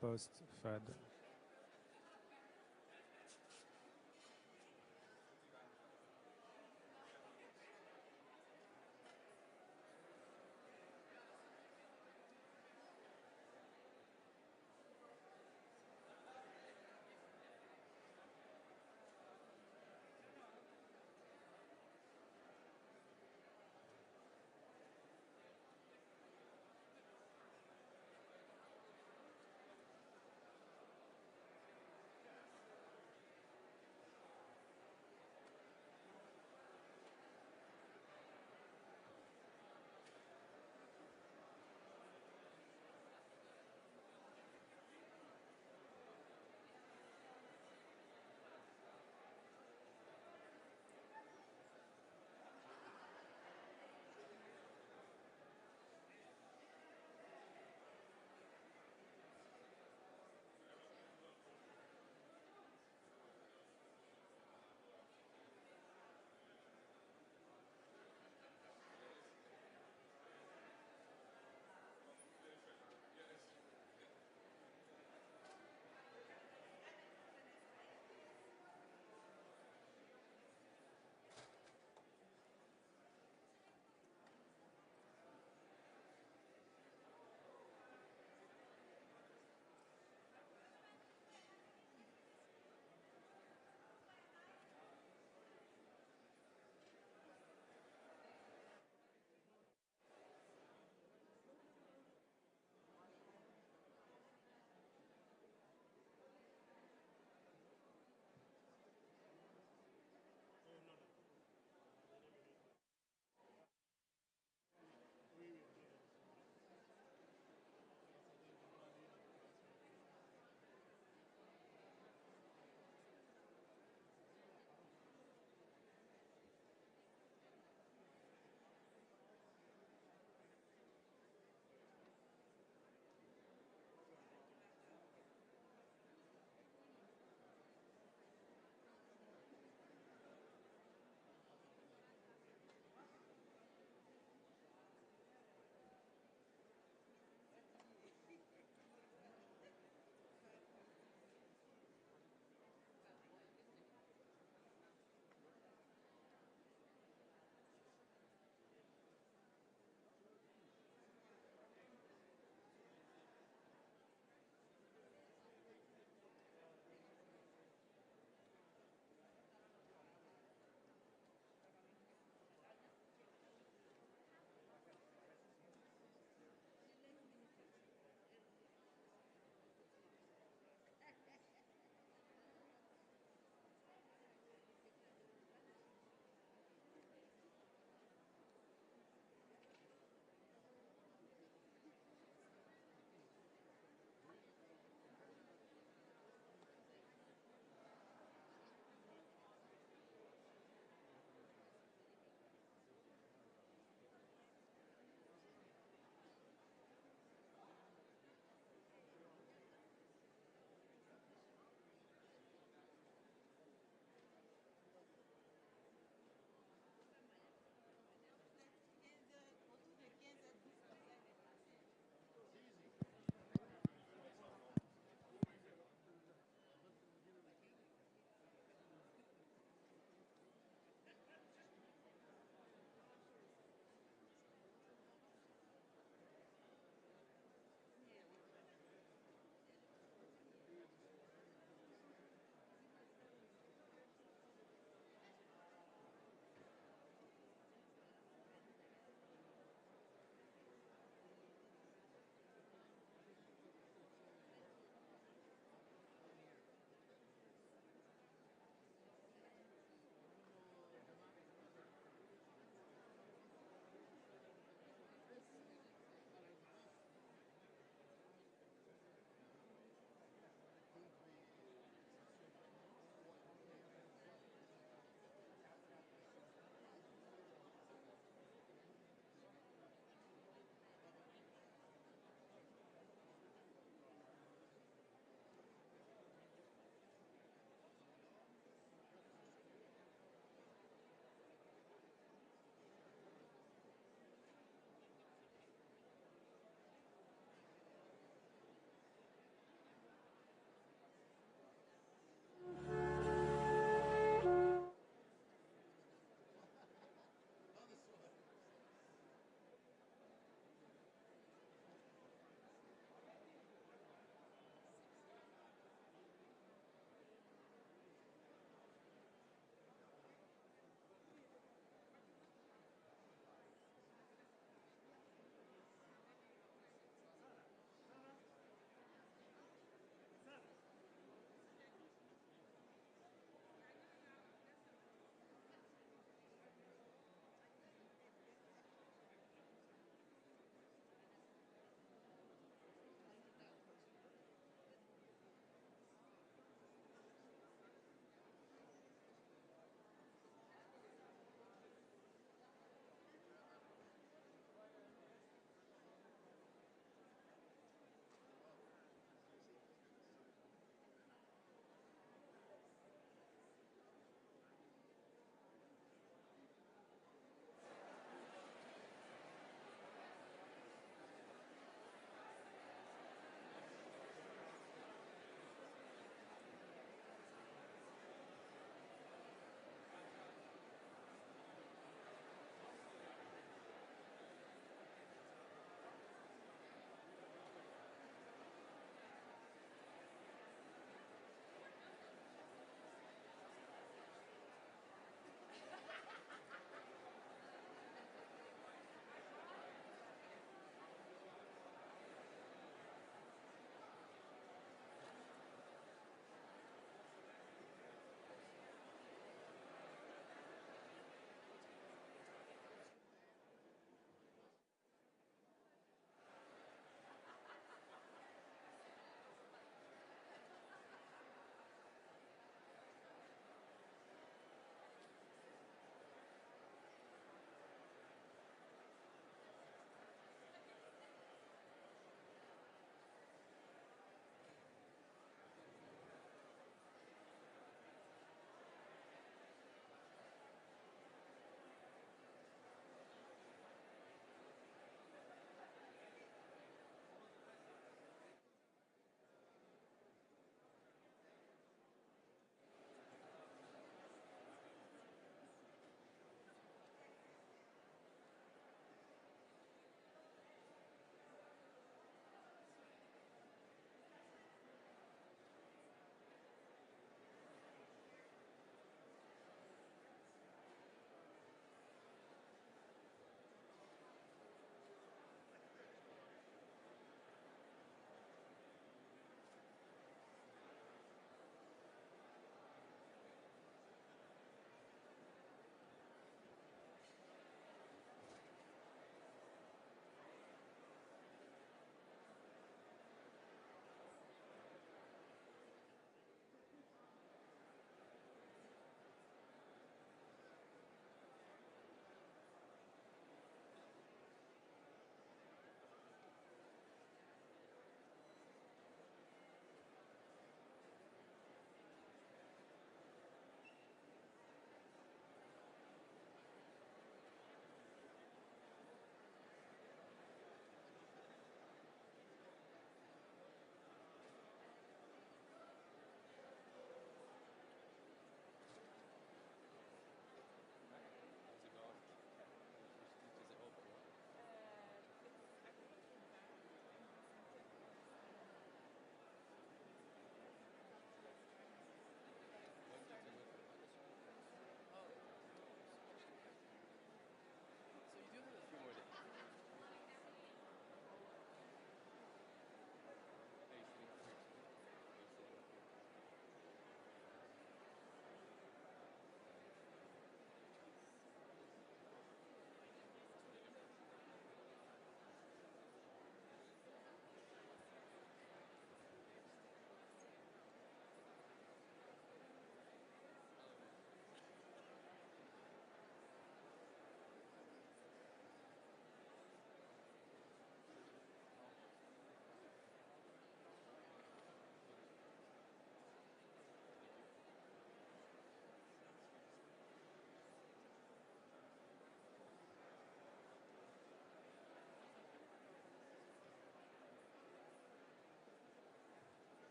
post-Fed.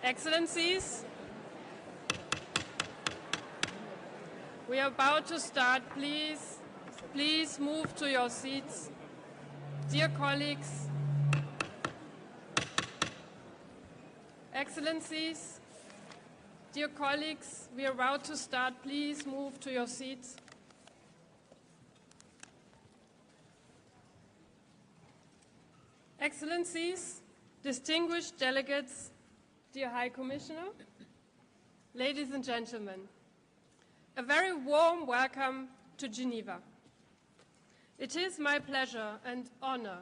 Excellencies, we are about to start. Please move to your seats. Dear colleagues, Excellencies, dear colleagues, we are about to start. Please move to your seats. Excellencies, distinguished delegates, dear High Commissioner, ladies and gentlemen, a very warm welcome to Geneva. It is my pleasure and honor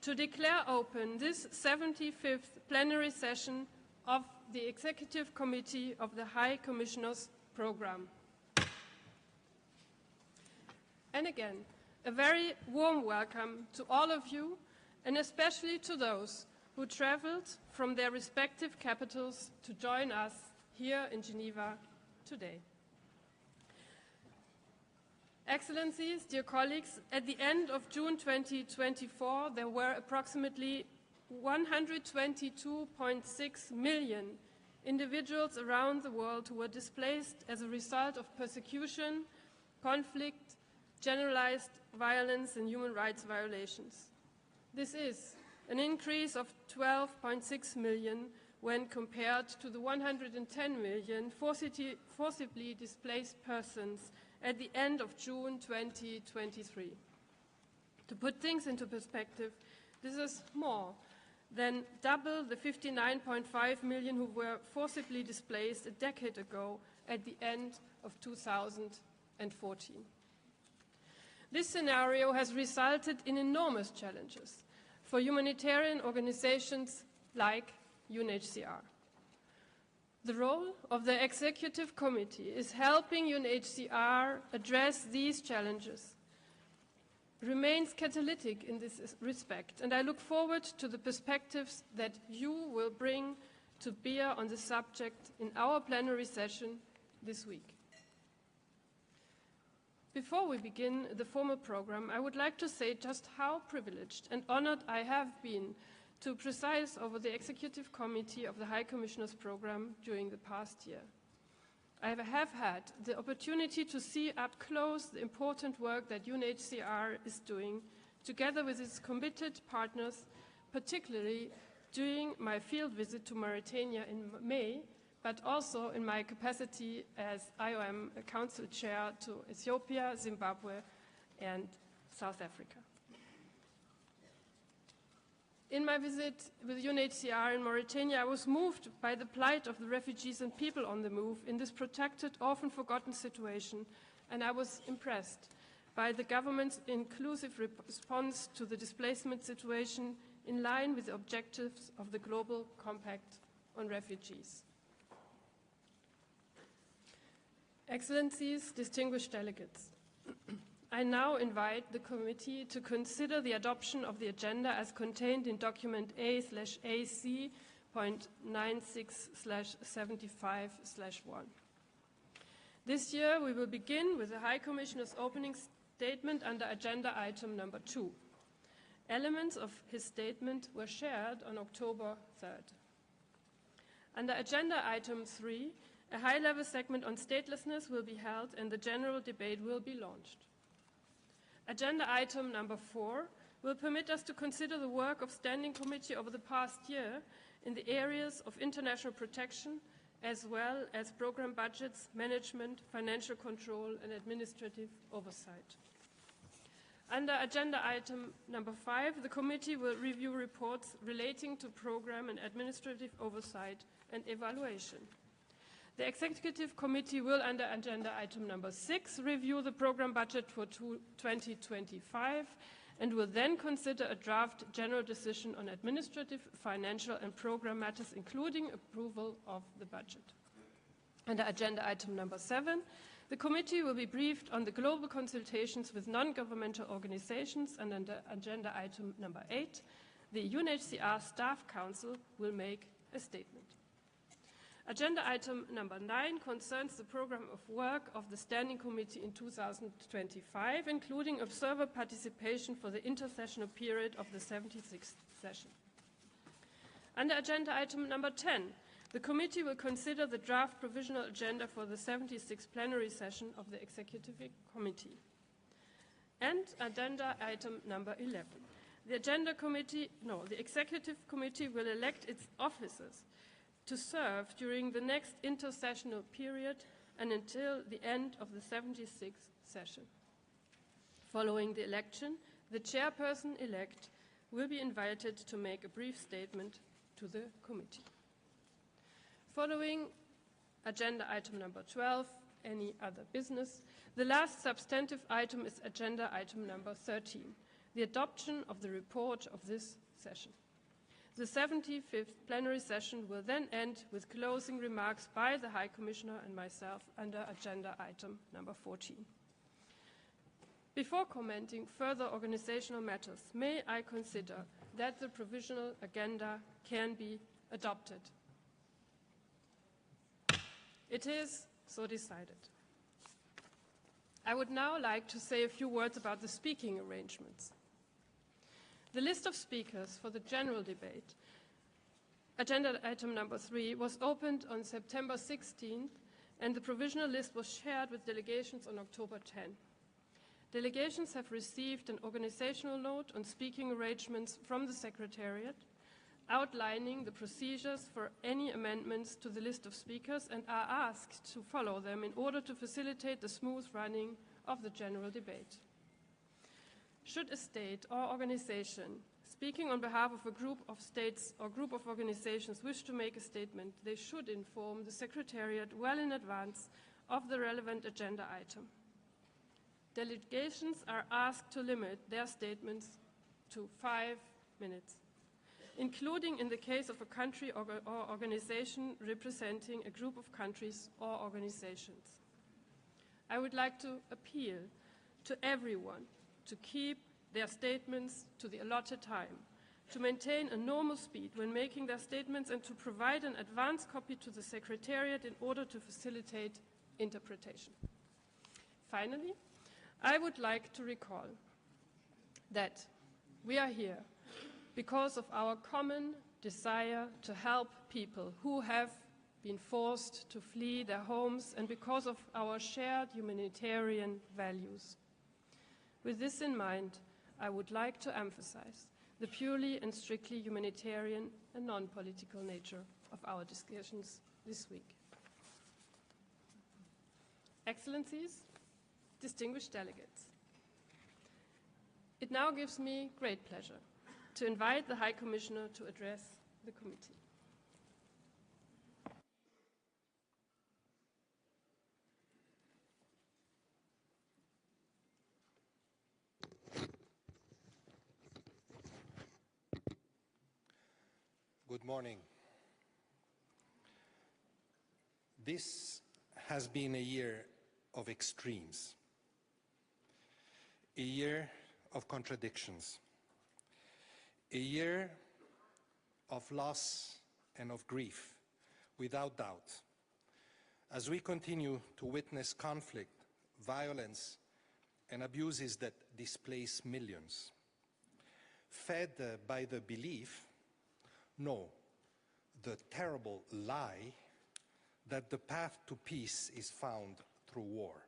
to declare open this 75th plenary session of the Executive Committee of the High Commissioner's Programme. And again, a very warm welcome to all of you, and especially to those who traveled from their respective capitals to join us here in Geneva today. Excellencies, dear colleagues, at the end of June 2024, there were approximately 122.6 million individuals around the world who were displaced as a result of persecution, conflict, generalized violence, and human rights violations. This is an increase of 12.6 million when compared to the 110 million forcibly displaced persons at the end of June 2023. To put things into perspective, this is more than double the 59.5 million who were forcibly displaced a decade ago at the end of 2014. This scenario has resulted in enormous challenges for humanitarian organizations like UNHCR. The role of the Executive Committee is helping UNHCR address these challenges, remains catalytic in this respect, and I look forward to the perspectives that you will bring to bear on the subject in our plenary session this week. Before we begin the formal program, I would like to say just how privileged and honored I have been to preside over the Executive Committee of the High Commissioner's Programme during the past year. I have had the opportunity to see up close the important work that UNHCR is doing, together with its committed partners, particularly during my field visit to Mauritania in May, but also in my capacity as IOM Council Chair to Ethiopia, Zimbabwe, and South Africa. In my visit with UNHCR in Mauritania, I was moved by the plight of the refugees and people on the move in this protected, often forgotten situation, and I was impressed by the government's inclusive response to the displacement situation in line with the objectives of the Global Compact on Refugees. Excellencies, distinguished delegates, I now invite the committee to consider the adoption of the agenda as contained in document A/AC.96/75/1. This year we will begin with the High Commissioner's opening statement under agenda item number 2. Elements of his statement were shared on October 3rd. Under agenda item 3, a high-level segment on statelessness will be held and the general debate will be launched. Agenda item number 4 will permit us to consider the work of Standing Committee over the past year in the areas of international protection, as well as program budgets, management, financial control, and administrative oversight. Under agenda item number 5, the committee will review reports relating to program and administrative oversight and evaluation. The Executive Committee will, under agenda item number 6, review the program budget for 2025 and will then consider a draft general decision on administrative, financial and program matters, including approval of the budget. Under agenda item number 7, the committee will be briefed on the global consultations with non-governmental organizations, and under agenda item number 8, the UNHCR Staff Council will make a statement. Agenda item number 9 concerns the program of work of the Standing Committee in 2025, including observer participation for the intersessional period of the 76th session. Under agenda item number 10, The committee will consider the draft provisional agenda for the 76th plenary session of the Executive Committee. And agenda item number 11. The Executive Committee will elect its officers to serve during the next intersessional period and until the end of the 76th session. Following the election, the chairperson-elect will be invited to make a brief statement to the committee. Following agenda item number 12, any other business, the last substantive item is agenda item number 13, the adoption of the report of this session. The 75th plenary session will then end with closing remarks by the High Commissioner and myself under agenda item number 14. Before commenting further organizational matters, may I consider that the provisional agenda can be adopted? It is so decided. I would now like to say a few words about the speaking arrangements. The list of speakers for the general debate, agenda item number 3, was opened on September 16th, and the provisional list was shared with delegations on October 10. Delegations have received an organizational note on speaking arrangements from the Secretariat, outlining the procedures for any amendments to the list of speakers, and are asked to follow them in order to facilitate the smooth running of the general debate. Should a state or organization speaking on behalf of a group of states or group of organizations wish to make a statement, they should inform the Secretariat well in advance of the relevant agenda item. Delegations are asked to limit their statements to 5 minutes, including in the case of a country or organization representing a group of countries or organizations. I would like to appeal to everyone to keep their statements to the allotted time, to maintain a normal speed when making their statements, and to provide an advance copy to the Secretariat in order to facilitate interpretation. Finally, I would like to recall that we are here because of our common desire to help people who have been forced to flee their homes, and because of our shared humanitarian values. With this in mind, I would like to emphasize the purely and strictly humanitarian and non-political nature of our discussions this week. Excellencies, distinguished delegates, it now gives me great pleasure to invite the High Commissioner to address the committee. Good morning. This has been a year of extremes, a year of contradictions, a year of loss and of grief, without doubt, as we continue to witness conflict, violence, and abuses that displace millions, fed by the belief, no, the terrible lie, that the path to peace is found through war.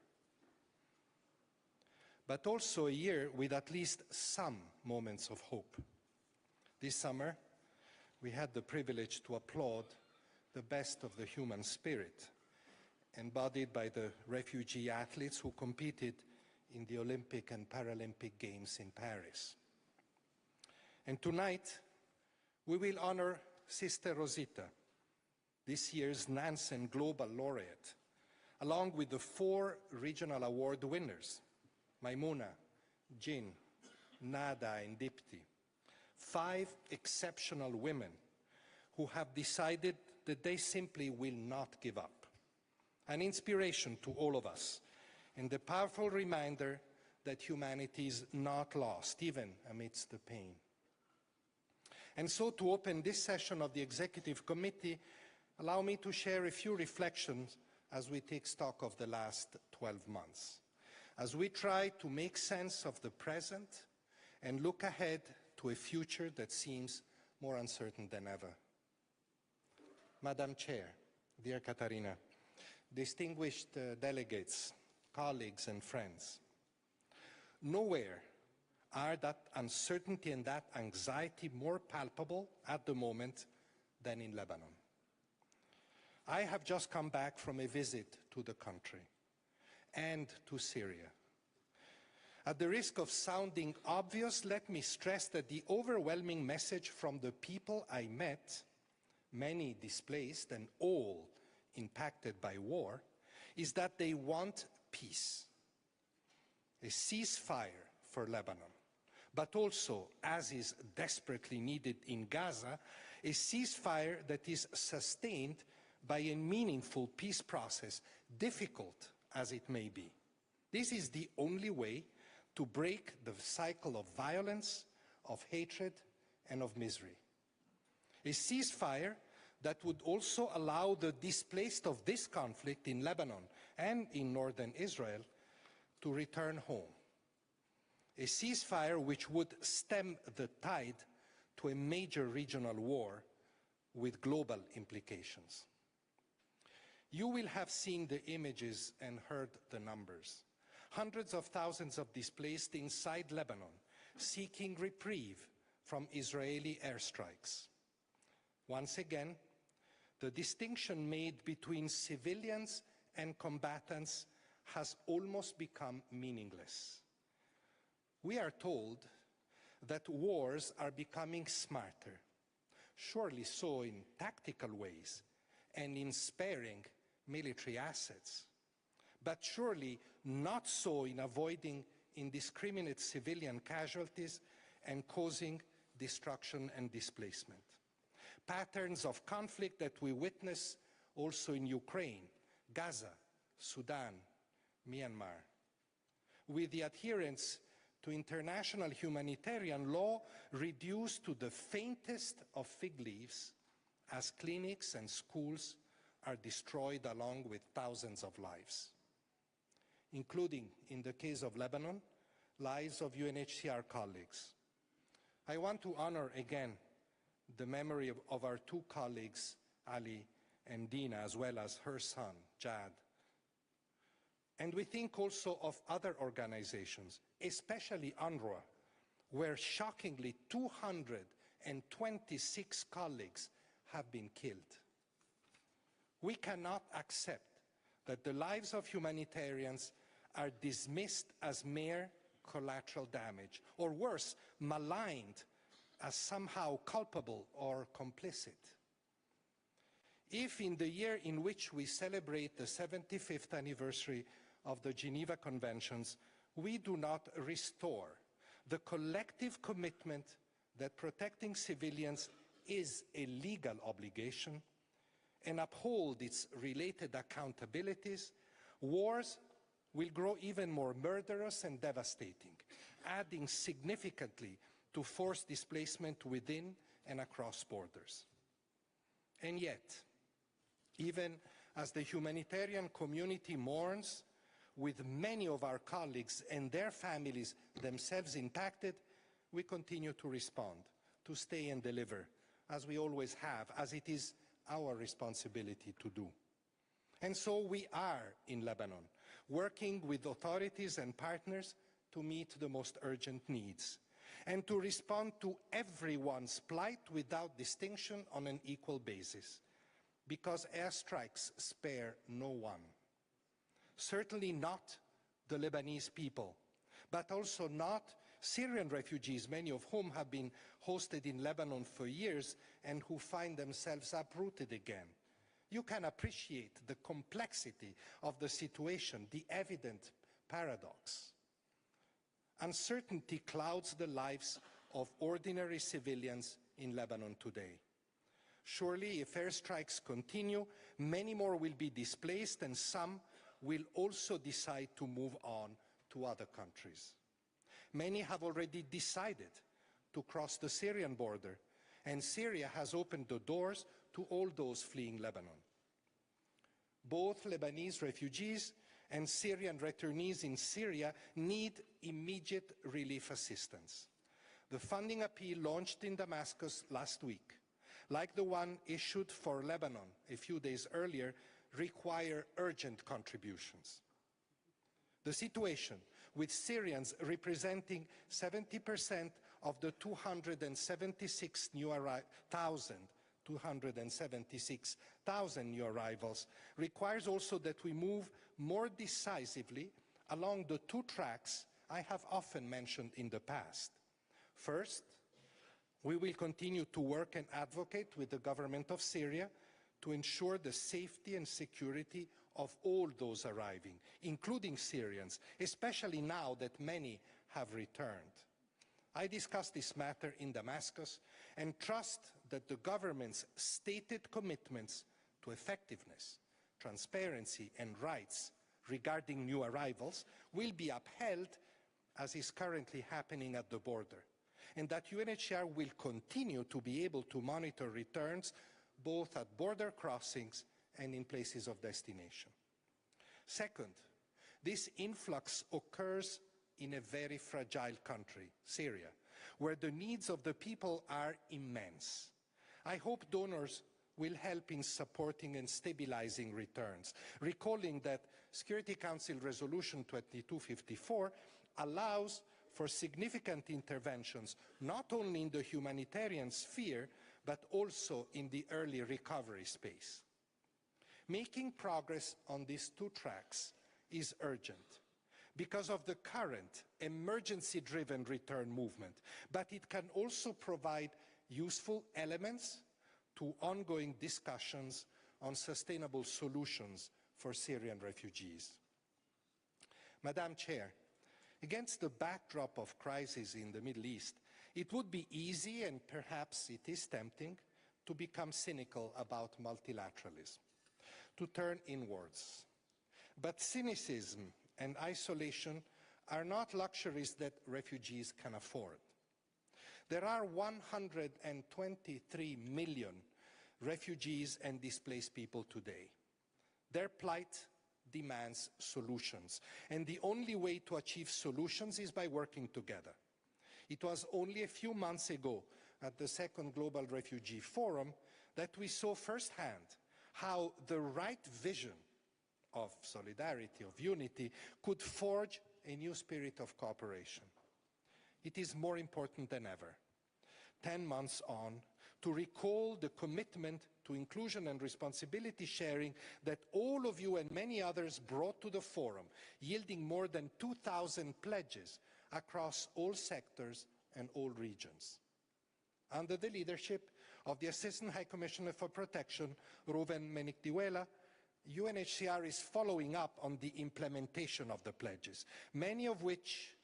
But also a year with at least some moments of hope. This summer, we had the privilege to applaud the best of the human spirit, embodied by the refugee athletes who competed in the Olympic and Paralympic Games in Paris. And tonight, we will honor Sister Rosita, this year's Nansen Global Laureate, along with the 4 regional award winners, Maimuna, Jin, Nada, and Dipti, 5 exceptional women who have decided that they simply will not give up. An inspiration to all of us, and a powerful reminder that humanity is not lost, even amidst the pain. And so, to open this session of the Executive Committee, allow me to share a few reflections as we take stock of the last 12 months, as we try to make sense of the present and look ahead to a future that seems more uncertain than ever. Madam Chair, dear Katarina, distinguished delegates, colleagues and friends, nowhere are that uncertainty and that anxiety more palpable at the moment than in Lebanon. I have just come back from a visit to the country and to Syria. At the risk of sounding obvious, let me stress that the overwhelming message from the people I met, many displaced and all impacted by war, is that they want peace, a ceasefire for Lebanon, but also, as is desperately needed in Gaza, a ceasefire that is sustained by a meaningful peace process, difficult as it may be. This is the only way to break the cycle of violence, of hatred, and of misery. A ceasefire that would also allow the displaced of this conflict in Lebanon and in northern Israel to return home. A ceasefire which would stem the tide to a major regional war with global implications. You will have seen the images and heard the numbers. Hundreds of thousands of displaced inside Lebanon, seeking reprieve from Israeli airstrikes. Once again, the distinction made between civilians and combatants has almost become meaningless. We are told that wars are becoming smarter, surely so in tactical ways and in sparing military assets, but surely not so in avoiding indiscriminate civilian casualties and causing destruction and displacement. Patterns of conflict that we witness also in Ukraine, Gaza, Sudan, Myanmar, with the adherence to international humanitarian law reduced to the faintest of fig leaves as clinics and schools are destroyed along with thousands of lives, including, in the case of Lebanon, lives of UNHCR colleagues. I want to honor again the memory of our two colleagues, Ali and Dina, as well as her son, Jad. And we think also of other organizations, especially UNRWA, where shockingly 226 colleagues have been killed. We cannot accept that the lives of humanitarians are dismissed as mere collateral damage, or worse, maligned as somehow culpable or complicit. If in the year in which we celebrate the 75th anniversary of the Geneva Conventions, we do not restore the collective commitment that protecting civilians is a legal obligation and uphold its related accountabilities, wars will grow even more murderous and devastating, adding significantly to forced displacement within and across borders. And yet, even as the humanitarian community mourns, with many of our colleagues and their families themselves impacted, we continue to respond, to stay and deliver, as we always have, as it is our responsibility to do. And so we are in Lebanon, working with authorities and partners to meet the most urgent needs and to respond to everyone's plight without distinction on an equal basis, because airstrikes spare no one. Certainly not the Lebanese people, but also not Syrian refugees, many of whom have been hosted in Lebanon for years and who find themselves uprooted again. You can appreciate the complexity of the situation, the evident paradox. Uncertainty clouds the lives of ordinary civilians in Lebanon today. Surely, if airstrikes continue, many more will be displaced and some will also decide to move on to other countries. Many have already decided to cross the Syrian border, and Syria has opened the doors to all those fleeing Lebanon. Both Lebanese refugees and Syrian returnees in Syria need immediate relief assistance. The funding appeal launched in Damascus last week like the one issued for Lebanon a few days earlier, require urgent contributions. The situation, with Syrians representing 70% of the 276,000 new arrivals, requires also that we move more decisively along the two tracks I have often mentioned in the past. First, we will continue to work and advocate with the government of Syria to ensure the safety and security of all those arriving, including Syrians, especially now that many have returned. I discussed this matter in Damascus and trust that the government's stated commitments to effectiveness, transparency and rights regarding new arrivals will be upheld, as is currently happening at the border, and that UNHCR will continue to be able to monitor returns both at border crossings and in places of destination. Second, this influx occurs in a very fragile country, Syria, where the needs of the people are immense. I hope donors will help in supporting and stabilizing returns, recalling that Security Council Resolution 2254 allows for significant interventions, not only in the humanitarian sphere, but also in the early recovery space. Making progress on these two tracks is urgent because of the current emergency-driven return movement, but it can also provide useful elements to ongoing discussions on sustainable solutions for Syrian refugees. Madam Chair, against the backdrop of crisis in the Middle East, it would be easy, and perhaps it is tempting, to become cynical about multilateralism, to turn inwards. But cynicism and isolation are not luxuries that refugees can afford. There are 123 million refugees and displaced people today. Their plight demands solutions, and the only way to achieve solutions is by working together. It was only a few months ago at the Second Global Refugee Forum that we saw firsthand how the right vision of solidarity, of unity, could forge a new spirit of cooperation. It is more important than ever, 10 months on, to recall the commitment to inclusion and responsibility sharing that all of you and many others brought to the forum, yielding more than 2,000 pledges across all sectors and all regions. Under the leadership of the Assistant High Commissioner for Protection, Ruben Menictiuela, UNHCR is following up on the implementation of the pledges, many of which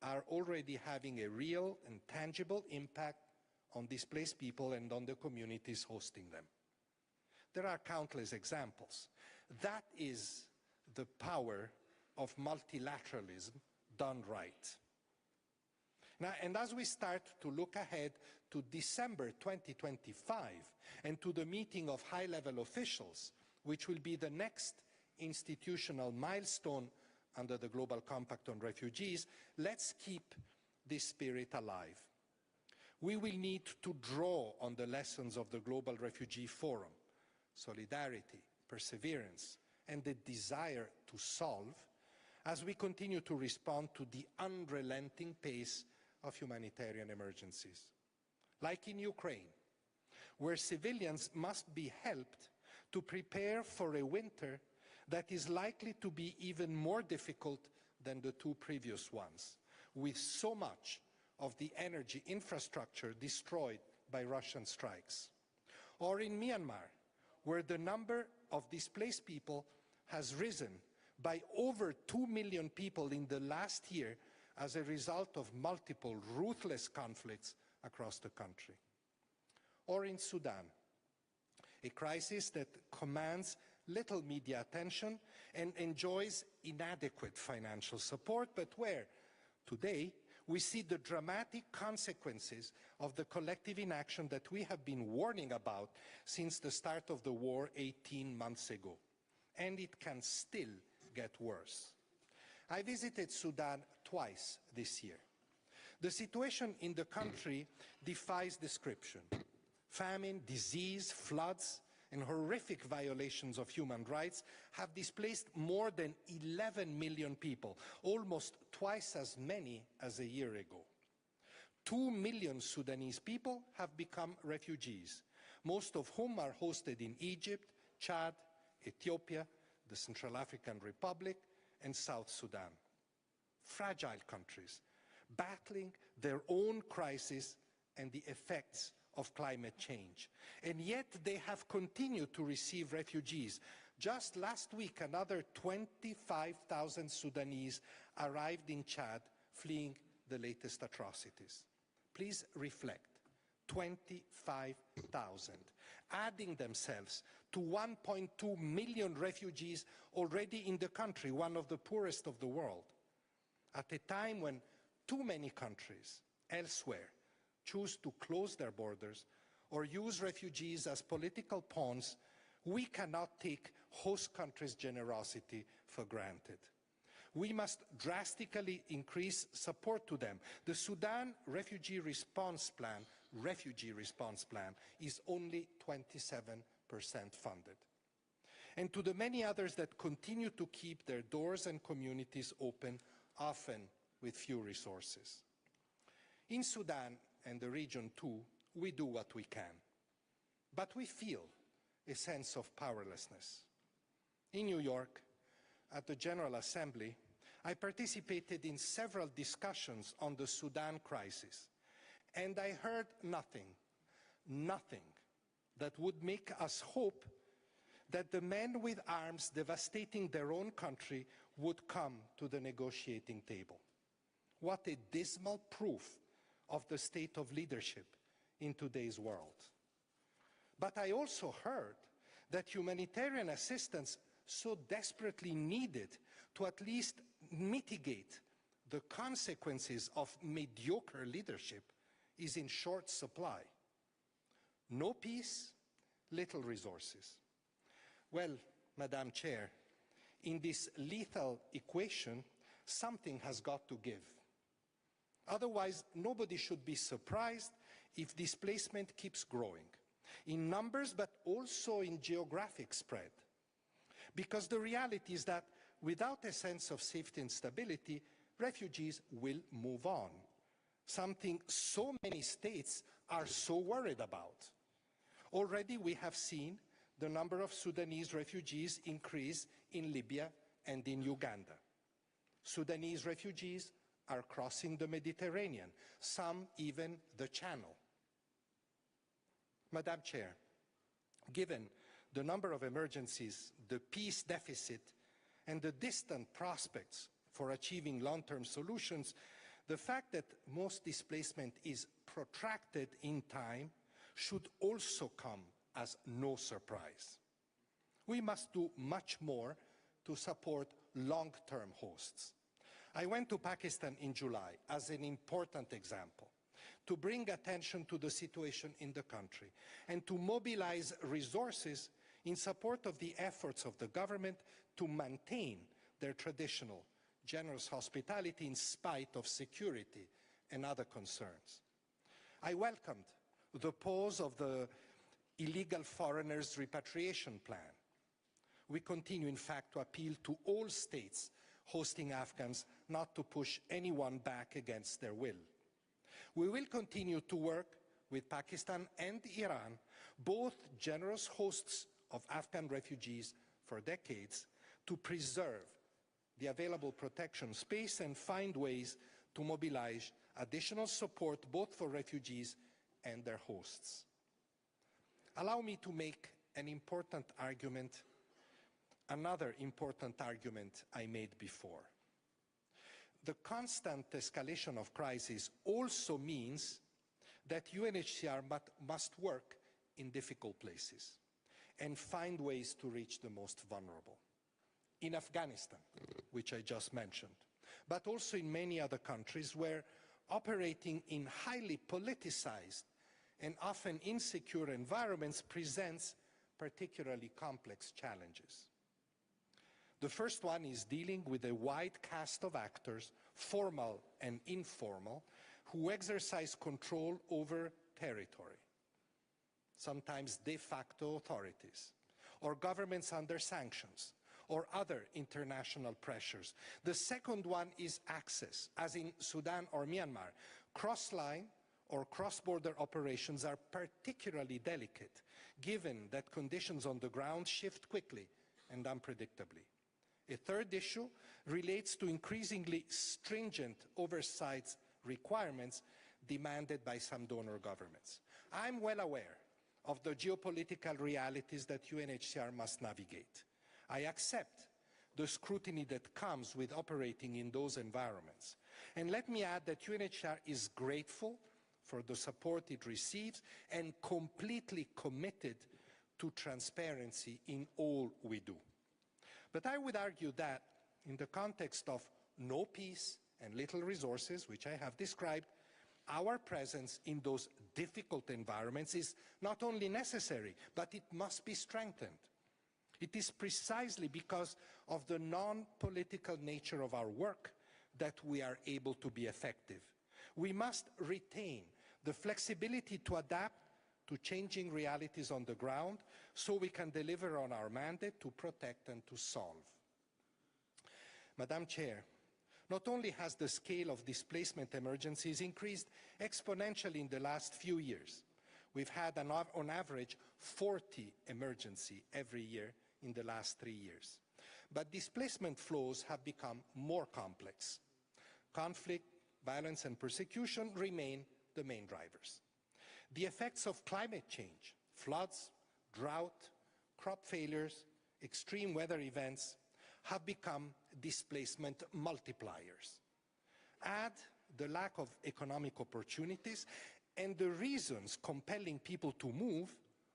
are already having a real and tangible impact on displaced people and on the communities hosting them. There are countless examples. That is the power of multilateralism done right. Now, and as we start to look ahead to December 2025 and to the meeting of high-level officials, which will be the next institutional milestone under the Global Compact on Refugees, let's keep this spirit alive. We will need to draw on the lessons of the Global Refugee Forum, solidarity, perseverance, and the desire to solve as we continue to respond to the unrelenting pace of humanitarian emergencies. Like in Ukraine, where civilians must be helped to prepare for a winter that is likely to be even more difficult than the two previous ones, with so much of the energy infrastructure destroyed by Russian strikes. Or in Myanmar, where the number of displaced people has risen by over 2 million people in the last year as a result of multiple ruthless conflicts across the country. Or in Sudan, a crisis that commands little media attention and enjoys inadequate financial support, but where, today, we see the dramatic consequences of the collective inaction that we have been warning about since the start of the war 18 months ago. And it can still get worse. I visited Sudan twice this year. The situation in the country defies description. Famine, disease, floods, and horrific violations of human rights have displaced more than 11 million people, almost twice as many as a year ago. 2 million Sudanese people have become refugees, most of whom are hosted in Egypt, Chad, Ethiopia, the Central African Republic, and South Sudan. Fragile countries, battling their own crisis and the effects of climate change. And yet they have continued to receive refugees. Just last week, another 25,000 Sudanese arrived in Chad, fleeing the latest atrocities. Please reflect. 25,000, adding themselves to 1.2 million refugees already in the country, one of the poorest of the world. At a time when too many countries elsewhere choose to close their borders or use refugees as political pawns, we cannot take host countries' generosity for granted. We must drastically increase support to them. The Sudan Refugee Response Plan is only 27% funded. And to the many others that continue to keep their doors and communities open, often with few resources. In Sudan and the region too, we do what we can. But we feel a sense of powerlessness. In New York, at the General Assembly, I participated in several discussions on the Sudan crisis, and I heard nothing that would make us hope that the men with arms devastating their own country would come to the negotiating table. What a dismal proof of the state of leadership in today's world. But I also heard that humanitarian assistance so desperately needed to at least mitigate the consequences of mediocre leadership is in short supply. No peace, little resources. Well, Madam Chair, in this lethal equation, something has got to give. Otherwise, nobody should be surprised if displacement keeps growing, in numbers but also in geographic spread. Because the reality is that without a sense of safety and stability, refugees will move on, something so many states are so worried about. Already we have seen the number of Sudanese refugees increase in Libya and in Uganda. Sudanese refugees are crossing the Mediterranean, some even the Channel. Madam Chair, given the number of emergencies, the peace deficit, and the distant prospects for achieving long-term solutions, the fact that most displacement is protracted in time should also come as no surprise. We must do much more to support long-term hosts. I went to Pakistan in July as an important example to bring attention to the situation in the country and to mobilize resources in support of the efforts of the government to maintain their traditional generous hospitality in spite of security and other concerns. I welcomed the pause of the illegal foreigners repatriation plan. We continue, in fact, to appeal to all states hosting Afghans not to push anyone back against their will. We will continue to work with Pakistan and Iran, both generous hosts of Afghan refugees for decades, to preserve the available protection space and find ways to mobilize additional support both for refugees and their hosts. Allow me to make an important argument, another important argument I made before. The constant escalation of crisis also means that UNHCR must work in difficult places and find ways to reach the most vulnerable. In Afghanistan, which I just mentioned, but also in many other countries where operating in highly politicized and often insecure environments presents particularly complex challenges. The first one is dealing with a wide cast of actors, formal and informal, who exercise control over territory. sometimes de facto authorities, or governments under sanctions, or other international pressures. The second one is access, as in Sudan or Myanmar. Cross-line or cross-border operations are particularly delicate, given that conditions on the ground shift quickly and unpredictably. A third issue relates to increasingly stringent oversight requirements demanded by some donor governments. I'm well aware of the geopolitical realities that UNHCR must navigate. I accept the scrutiny that comes with operating in those environments. And let me add that UNHCR is grateful for the support it receives and completely committed to transparency in all we do. But I would argue that in the context of no peace and little resources, which I have described, our presence in those difficult environments is not only necessary, but it must be strengthened. It is precisely because of the non-political nature of our work that we are able to be effective. We must retain the flexibility to adapt to changing realities on the ground so we can deliver on our mandate to protect and to solve. Madam Chair, not only has the scale of displacement emergencies increased exponentially in the last few years, we've had on average 40 emergencies every year in the last 3 years. But displacement flows have become more complex. Conflict, violence and persecution remain the main drivers. The effects of climate change, floods, drought, crop failures, extreme weather events have become displacement multipliers. Add the lack of economic opportunities and the reasons compelling people to move,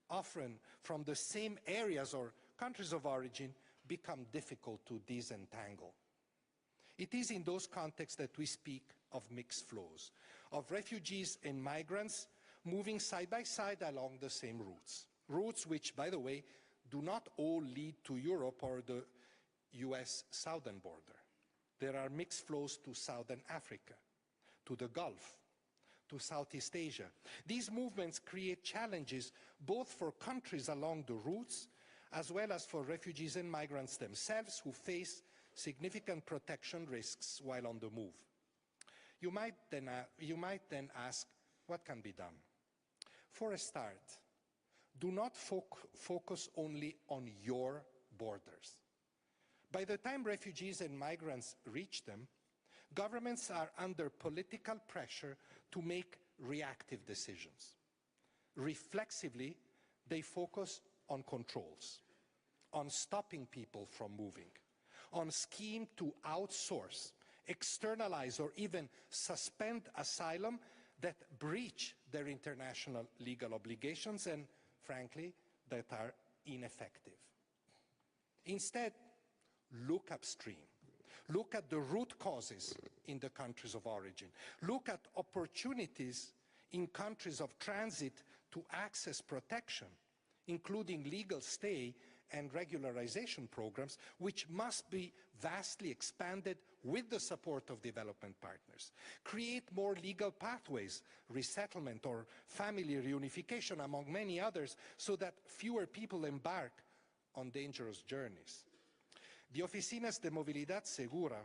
often from the same areas or countries of origin, become difficult to disentangle. It is in those contexts that we speak of mixed flows, of refugees and migrants moving side by side along the same routes. Routes which, by the way, do not all lead to Europe or the US southern border. There are mixed flows to Southern Africa, to the Gulf, to Southeast Asia. These movements create challenges both for countries along the routes as well as for refugees and migrants themselves who face significant protection risks while on the move. You might then ask, what can be done? For a start, do not focus only on your borders. By the time refugees and migrants reach them, governments are under political pressure to make reactive decisions. Reflexively, they focus on controls, on stopping people from moving, on schemes to outsource, externalize, or even suspend asylum that breach their international legal obligations and, frankly, that are ineffective. Instead, look upstream. Look at the root causes in the countries of origin. Look at opportunities in countries of transit to access protection, including legal stay and regularization programs, which must be vastly expanded with the support of development partners. Create more legal pathways, resettlement or family reunification, among many others, so that fewer people embark on dangerous journeys. The Oficinas de Movilidad Segura,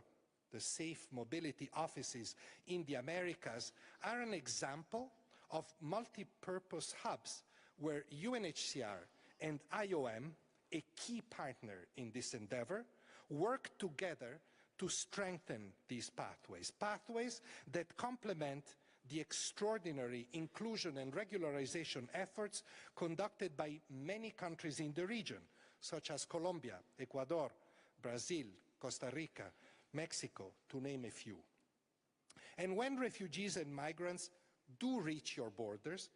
the safe mobility offices in the Americas, are an example of multi-purpose hubs where UNHCR and IOM, a key partner in this endeavor, work together to strengthen these pathways, pathways that complement the extraordinary inclusion and regularization efforts conducted by many countries in the region, such as Colombia, Ecuador, Brazil, Costa Rica, Mexico, to name a few. And when refugees and migrants do reach your borders,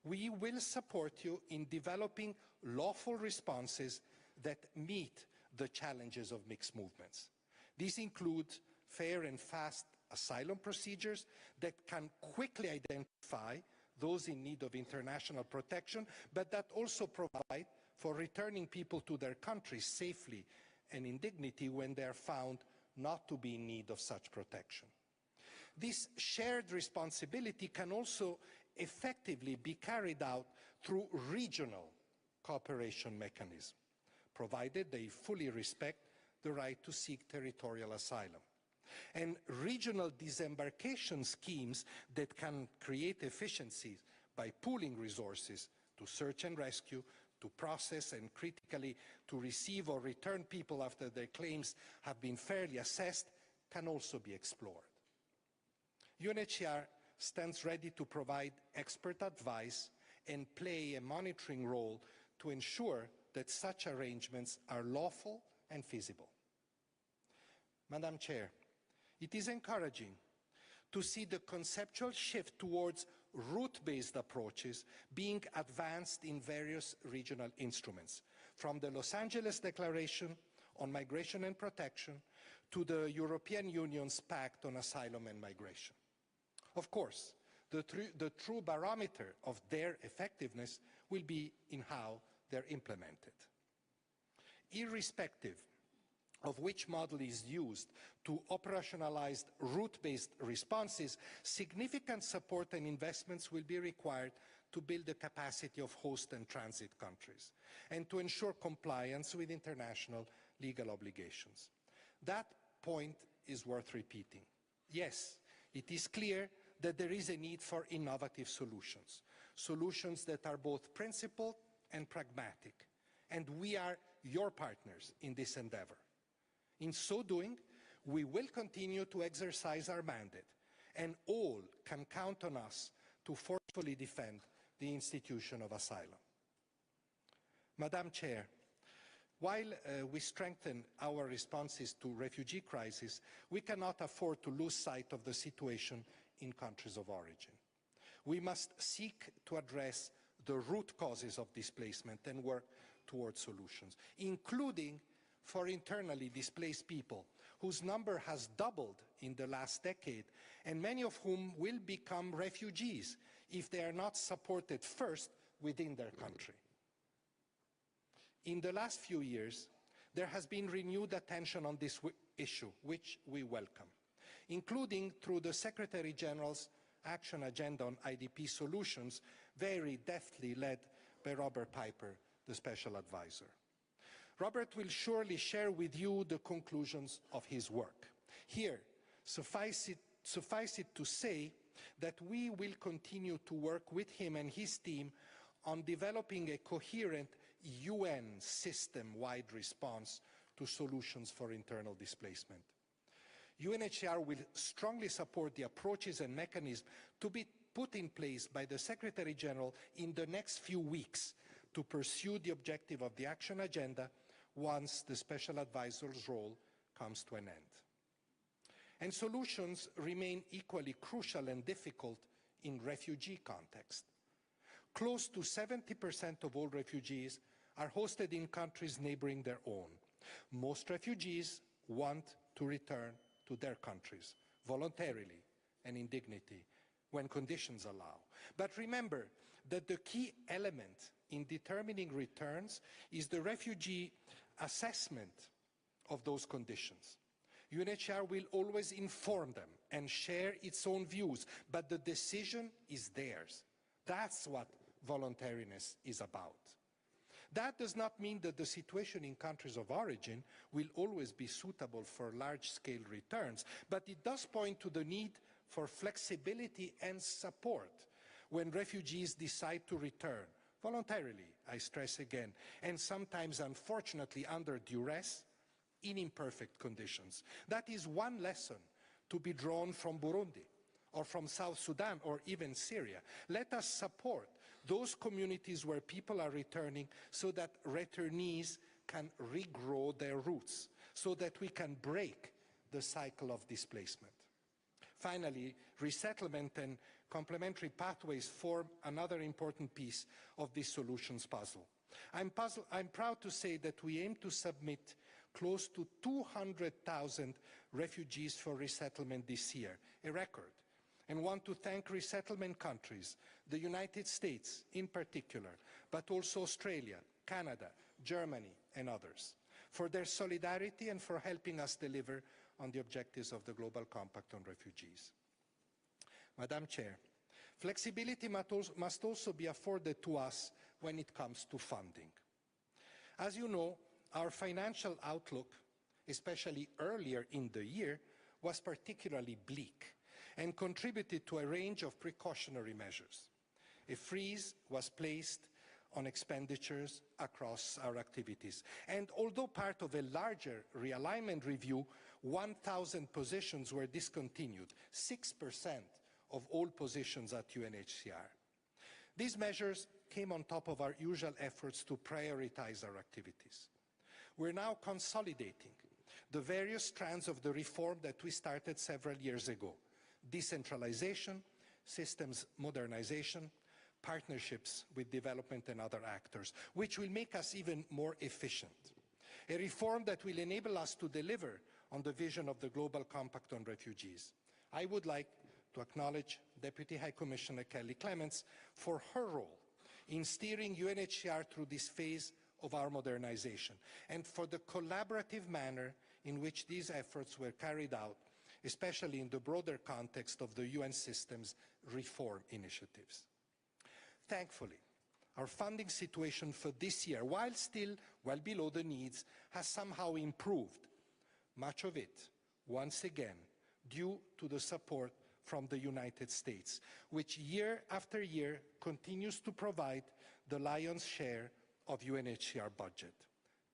we will support you in developing lawful responses that meet the challenges of mixed movements. These include fair and fast asylum procedures that can quickly identify those in need of international protection, but that also provide for returning people to their countries safely and in dignity when they are found not to be in need of such protection. This shared responsibility can also effectively be carried out through regional cooperation mechanisms, provided they fully respect the right to seek territorial asylum. And regional disembarkation schemes that can create efficiencies by pooling resources to search and rescue, to process and critically to receive or return people after their claims have been fairly assessed can also be explored. UNHCR stands ready to provide expert advice and play a monitoring role to ensure that such arrangements are lawful and feasible. Madam Chair, it is encouraging to see the conceptual shift towards route-based approaches being advanced in various regional instruments, from the Los Angeles Declaration on Migration and Protection to the European Union's Pact on Asylum and Migration. Of course, the true barometer of their effectiveness will be in how they're implemented. Irrespective of which model is used to operationalize route-based responses, significant support and investments will be required to build the capacity of host and transit countries and to ensure compliance with international legal obligations. That point is worth repeating. Yes, it is clear that there is a need for innovative solutions, solutions that are both principled and pragmatic, and we are your partners in this endeavor. In so doing, we will continue to exercise our mandate, and all can count on us to forcefully defend the institution of asylum. Madam Chair, while we strengthen our responses to refugee crisis, we cannot afford to lose sight of the situation in countries of origin. We must seek to address the root causes of displacement and work towards solutions, including for internally displaced people, whose number has doubled in the last decade, and many of whom will become refugees if they are not supported first within their country. In the last few years, there has been renewed attention on this issue, which we welcome, including through the Secretary General's Action Agenda on IDP Solutions, very deftly led by Robert Piper, the Special Advisor. Robert will surely share with you the conclusions of his work. Here, suffice it to say that we will continue to work with him and his team on developing a coherent UN system-wide response to solutions for internal displacement. UNHCR will strongly support the approaches and mechanisms to be put in place by the Secretary General in the next few weeks to pursue the objective of the action agenda once the Special Advisor's role comes to an end. And solutions remain equally crucial and difficult in refugee context. Close to 70% of all refugees are hosted in countries neighboring their own. Most refugees want to return to their countries voluntarily and in dignity when conditions allow. But remember that the key element in determining returns is the refugee assessment of those conditions. UNHCR will always inform them and share its own views, but the decision is theirs. That's what voluntariness is about. That does not mean that the situation in countries of origin will always be suitable for large-scale returns, but it does point to the need for flexibility and support when refugees decide to return, voluntarily, I stress again, and sometimes, unfortunately, under duress, in imperfect conditions. That is one lesson to be drawn from Burundi, or from South Sudan, or even Syria. Let us support those communities where people are returning so that returnees can regrow their roots, so that we can break the cycle of displacement. Finally, resettlement and complementary pathways form another important piece of this solutions puzzle. I'm proud to say that we aim to submit close to 200,000 refugees for resettlement this year, a record, and want to thank resettlement countries, the United States in particular, but also Australia, Canada, Germany, and others, for their solidarity and for helping us deliver on the objectives of the Global Compact on Refugees. Madam Chair, Flexibility must also be afforded to us when it comes to funding. As you know, our financial outlook, especially earlier in the year, was particularly bleak and contributed to a range of precautionary measures. A freeze was placed on expenditures across our activities. And although part of a larger realignment review, 1,000 positions were discontinued, 6% of all positions at UNHCR. These measures came on top of our usual efforts to prioritize our activities. We're now consolidating the various strands of the reform that we started several years ago: decentralization, systems modernization, partnerships with development and other actors, which will make us even more efficient. A reform that will enable us to deliver on the vision of the Global Compact on Refugees. I would like to acknowledge Deputy High Commissioner Kelly Clements for her role in steering UNHCR through this phase of our modernization, and for the collaborative manner in which these efforts were carried out, especially in the broader context of the UN system's reform initiatives. Thankfully, our funding situation for this year, while still well below the needs, has somehow improved, much of it, once again, due to the support from the United States, which year after year continues to provide the lion's share of UNHCR budget.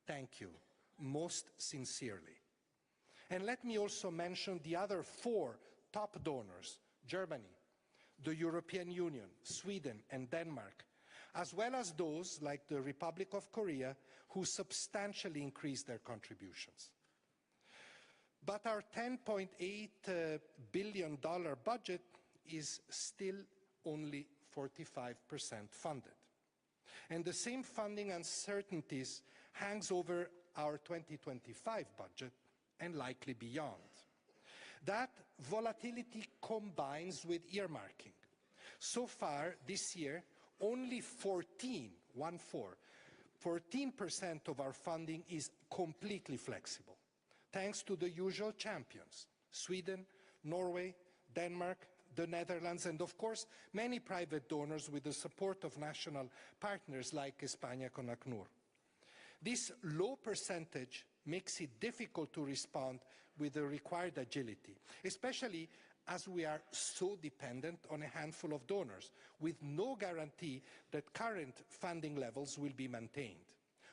Thank you, most sincerely. And let me also mention the other 4 top donors: Germany, the European Union, Sweden and Denmark, as well as those like the Republic of Korea, who substantially increased their contributions. But our $10.8 billion budget is still only 45% funded. And the same funding uncertainties hangs over our 2025 budget and likely beyond. That volatility combines with earmarking. So far this year, only 14% of our funding is completely flexible, thanks to the usual champions: Sweden, Norway, Denmark, the Netherlands, and of course, many private donors with the support of national partners like España con ACNUR. This low percentage makes it difficult to respond with the required agility, especially as we are so dependent on a handful of donors, with no guarantee that current funding levels will be maintained.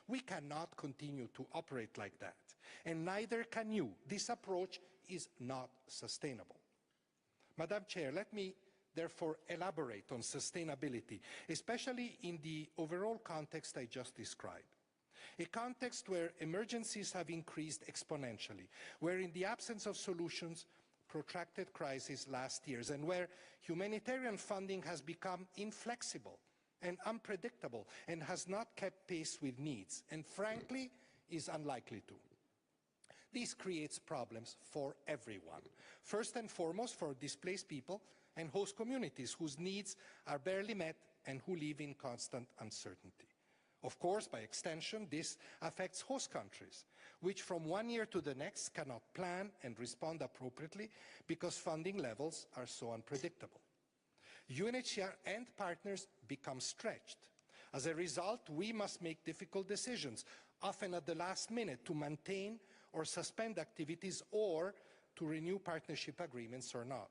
We cannot continue to operate like that, and neither can you. This approach is not sustainable. Madam Chair, let me therefore elaborate on sustainability, especially in the overall context I just described. A context where emergencies have increased exponentially, where in the absence of solutions, protracted crises last years, and where humanitarian funding has become inflexible and unpredictable and has not kept pace with needs, and frankly is unlikely to. This creates problems for everyone. First and foremost for displaced people and host communities whose needs are barely met and who live in constant uncertainty. Of course, by extension, this affects host countries, which from one year to the next cannot plan and respond appropriately because funding levels are so unpredictable. UNHCR and partners become stretched. As a result, we must make difficult decisions, often at the last minute, to maintain or suspend activities or to renew partnership agreements or not.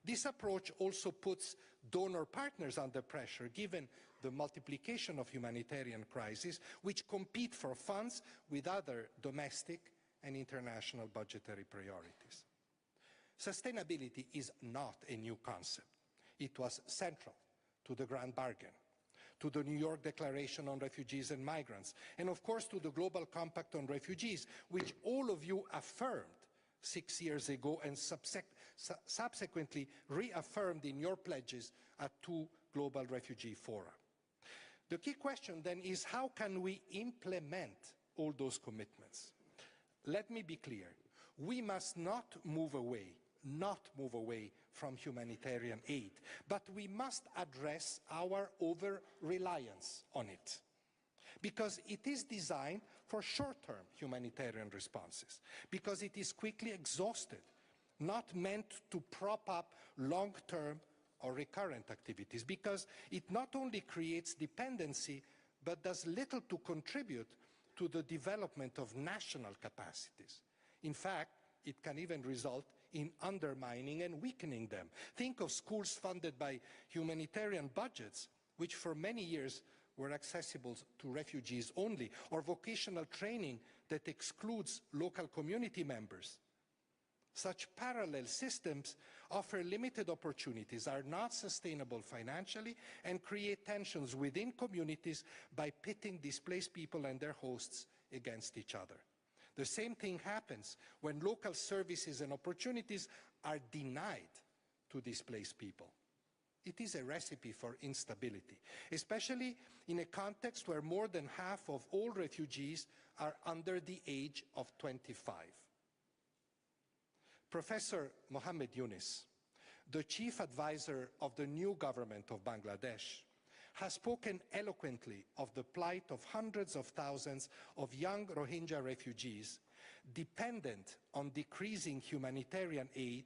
This approach also puts donor partners under pressure, given the multiplication of humanitarian crises, which compete for funds with other domestic and international budgetary priorities. Sustainability is not a new concept. It was central to the Grand Bargain, to the New York Declaration on Refugees and Migrants, and of course to the Global Compact on Refugees, which all of you affirmed 6 years ago and subsequently reaffirmed in your pledges at 2 global refugee fora. The key question then is, how can we implement all those commitments? Let me be clear. We must not move away from humanitarian aid, but we must address our over-reliance on it, because it is designed for short-term humanitarian responses, because it is quickly exhausted, not meant to prop up long-term or recurrent activities, because it not only creates dependency, but does little to contribute to the development of national capacities. In fact, it can even result in undermining and weakening them. Think of schools funded by humanitarian budgets, which for many years were accessible to refugees only, or vocational training that excludes local community members. Such parallel systems offer limited opportunities, are not sustainable financially, and create tensions within communities by pitting displaced people and their hosts against each other. The same thing happens when local services and opportunities are denied to displaced people. It is a recipe for instability, especially in a context where more than half of all refugees are under the age of 25. Professor Mohammed Yunus, the chief advisor of the new government of Bangladesh, has spoken eloquently of the plight of hundreds of thousands of young Rohingya refugees dependent on decreasing humanitarian aid,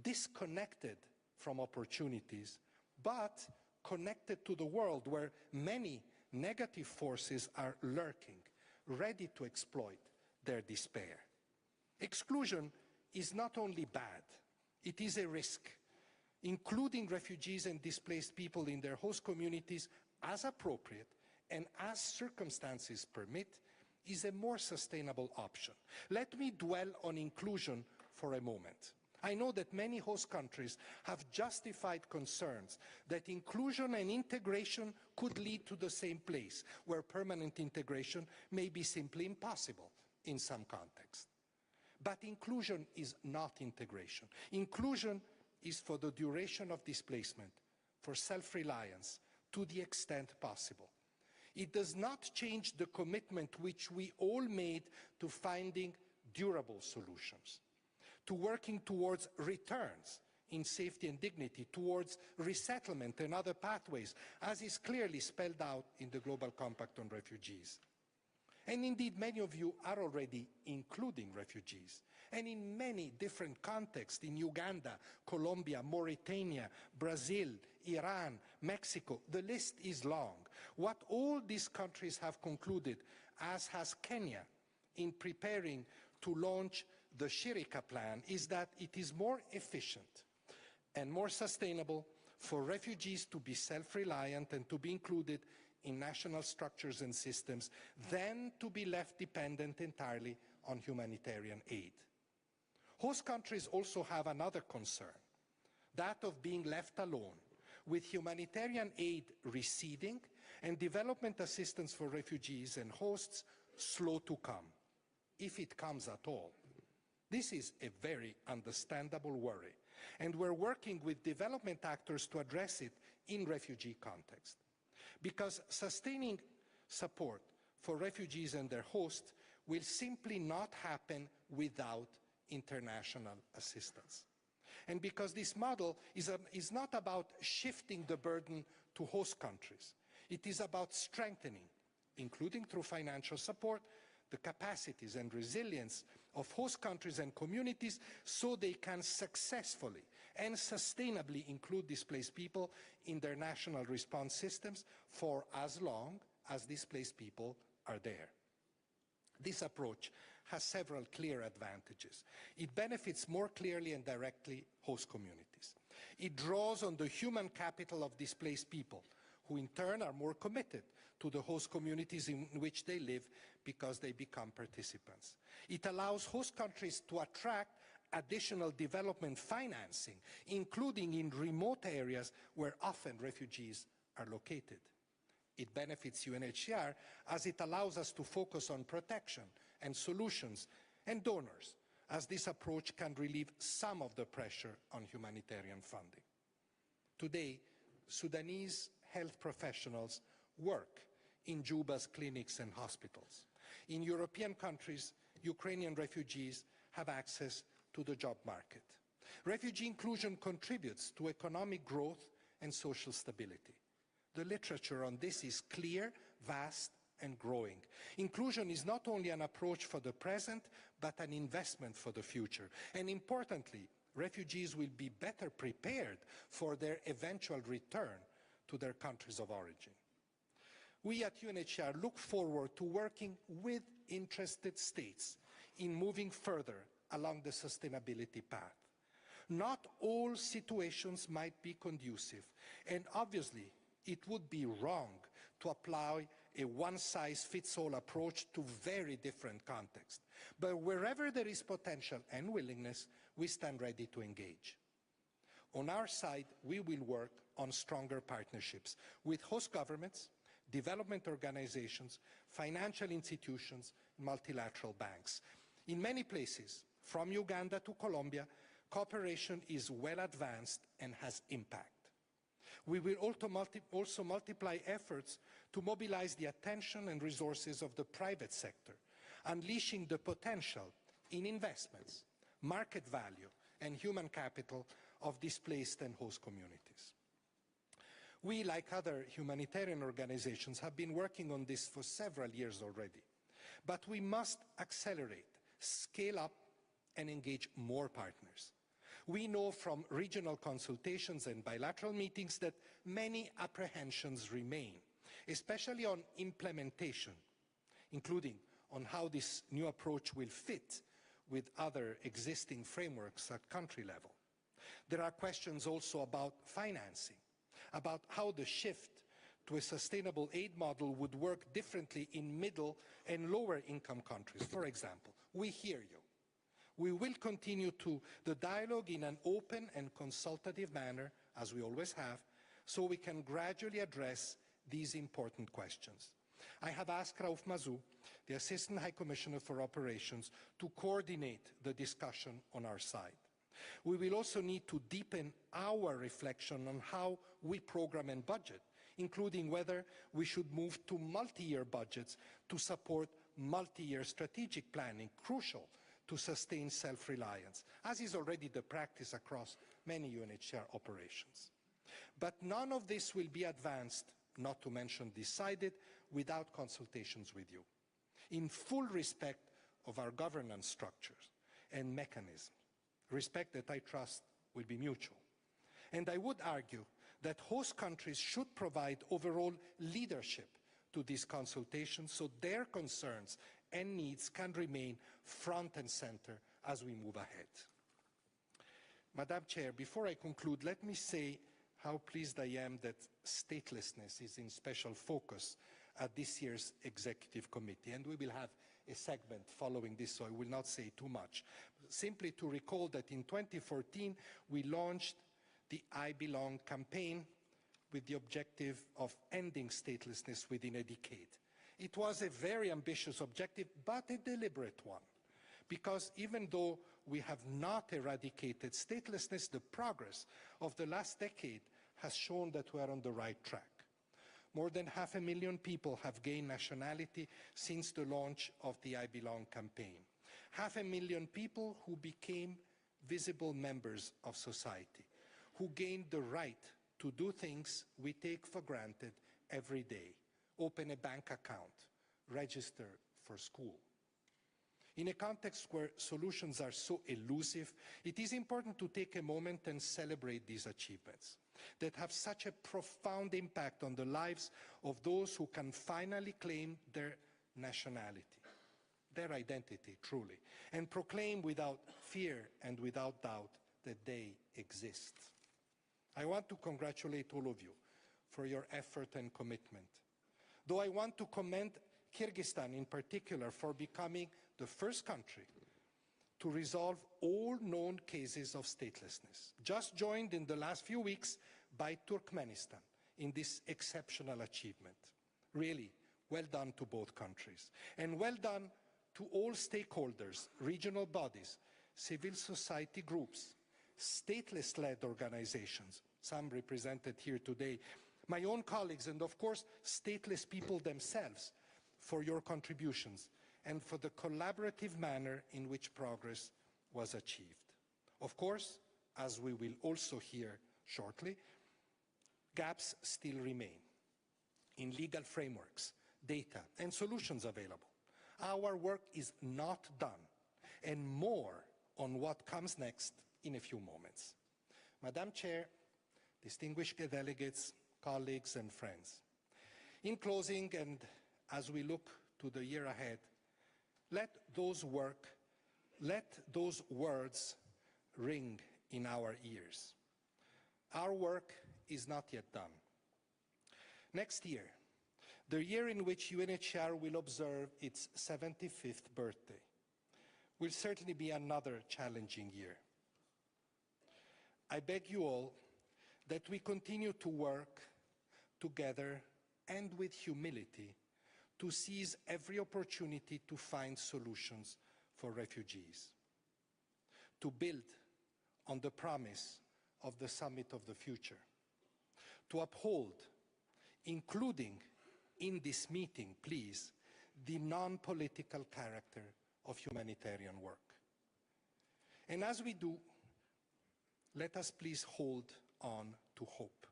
disconnected from opportunities, but connected to the world where many negative forces are lurking, ready to exploit their despair. Exclusion is not only bad, it is a risk. Including refugees and displaced people in their host communities as appropriate and as circumstances permit is a more sustainable option. Let me dwell on inclusion for a moment. I know that many host countries have justified concerns that inclusion and integration could lead to the same place, where permanent integration may be simply impossible in some contexts. But inclusion is not integration. Inclusion is for the duration of displacement, for self-reliance, to the extent possible. It does not change the commitment which we all made to finding durable solutions, to working towards returns in safety and dignity, towards resettlement and other pathways, as is clearly spelled out in the Global Compact on Refugees. And indeed, many of you are already including refugees, and in many different contexts, in Uganda, Colombia, Mauritania, Brazil, Iran, Mexico. The list is long. What all these countries have concluded, as has Kenya, in preparing to launch the Shirika plan, is that it is more efficient and more sustainable for refugees to be self-reliant and to be included in national structures and systems than to be left dependent entirely on humanitarian aid. Host countries also have another concern, that of being left alone, with humanitarian aid receding and development assistance for refugees and hosts slow to come, if it comes at all. This is a very understandable worry, and we're working with development actors to address it in refugee context. Because sustaining support for refugees and their hosts will simply not happen without international assistance. And because this model is not about shifting the burden to host countries, it is about strengthening, including through financial support, the capacities and resilience of host countries and communities so they can successfully and sustainably include displaced people in their national response systems for as long as displaced people are there. This approach has several clear advantages. It benefits more clearly and directly host communities. It draws on the human capital of displaced people, who in turn are more committed to the host communities in which they live because they become participants. It allows host countries to attract additional development financing, including in remote areas where often refugees are located. It benefits UNHCR as it allows us to focus on protection and solutions and donors, as this approach can relieve some of the pressure on humanitarian funding. Today, Sudanese health professionals work in Juba's clinics and hospitals. In European countries, Ukrainian refugees have access to the job market. Refugee inclusion contributes to economic growth and social stability. The literature on this is clear, vast, and growing. Inclusion is not only an approach for the present, but an investment for the future. And importantly, refugees will be better prepared for their eventual return to their countries of origin. We at UNHCR look forward to working with interested states in moving further along the sustainability path. Not all situations might be conducive, and obviously it would be wrong to apply a one-size-fits-all approach to very different contexts. But wherever there is potential and willingness, we stand ready to engage. On our side, we will work on stronger partnerships with host governments, development organizations, financial institutions, multilateral banks. In many places, from Uganda to Colombia, cooperation is well advanced and has impact. We will also multiply efforts to mobilize the attention and resources of the private sector, unleashing the potential in investments, market value, and human capital of displaced and host communities. We, like other humanitarian organizations, have been working on this for several years already. But we must accelerate, scale up, and engage more partners. We know from regional consultations and bilateral meetings that many apprehensions remain, especially on implementation, including on how this new approach will fit with other existing frameworks at country level. There are questions also about financing, about how the shift to a sustainable aid model would work differently in middle and lower income countries, for example. We hear you. We will continue the dialogue in an open and consultative manner, as we always have, so we can gradually address these important questions. I have asked Raouf Mazou, the Assistant High Commissioner for Operations, to coordinate the discussion on our side. We will also need to deepen our reflection on how we program and budget, including whether we should move to multi-year budgets to support multi-year strategic planning, crucial to sustain self-reliance, as is already the practice across many UNHCR operations. But none of this will be advanced, not to mention decided, without consultations with you, in full respect of our governance structures and mechanisms, respect that I trust will be mutual. And I would argue that host countries should provide overall leadership to these consultations so their concerns and needs can remain front and center as we move ahead. Madam Chair, before I conclude, let me say how pleased I am that statelessness is in special focus at this year's Executive Committee, and we will have a segment following this, so I will not say too much. Simply to recall that in 2014, we launched the I Belong campaign with the objective of ending statelessness within a decade. It was a very ambitious objective, but a deliberate one, because even though we have not eradicated statelessness, the progress of the last decade has shown that we are on the right track. More than 500,000 people have gained nationality since the launch of the I Belong campaign. 500,000 people who became visible members of society, who gained the right to do things we take for granted every day. Open a bank account, register for school. In a context where solutions are so elusive, it is important to take a moment and celebrate these achievements that have such a profound impact on the lives of those who can finally claim their nationality, their identity, truly, and proclaim without fear and without doubt that they exist. I want to congratulate all of you for your effort and commitment. Though I want to commend Kyrgyzstan in particular for becoming the first country to resolve all known cases of statelessness, just joined in the last few weeks by Turkmenistan in this exceptional achievement. Really, well done to both countries. And well done to all stakeholders, regional bodies, civil society groups, stateless-led organizations, some represented here today, my own colleagues, and of course, stateless people themselves, for your contributions and for the collaborative manner in which progress was achieved. Of course, as we will also hear shortly, gaps still remain in legal frameworks, data, and solutions available. Our work is not done, and more on what comes next in a few moments. Madam Chair, distinguished delegates, colleagues and friends, in closing and as we look to the year ahead, let those words ring in our ears. Our work is not yet done. Next year, the year in which UNHCR will observe its 75th birthday, will certainly be another challenging year. I beg you all that we continue to work together and with humility to seize every opportunity to find solutions for refugees, to build on the promise of the Summit of the Future, to uphold, including in this meeting, please, the non-political character of humanitarian work. And as we do, let us please hold on to hope.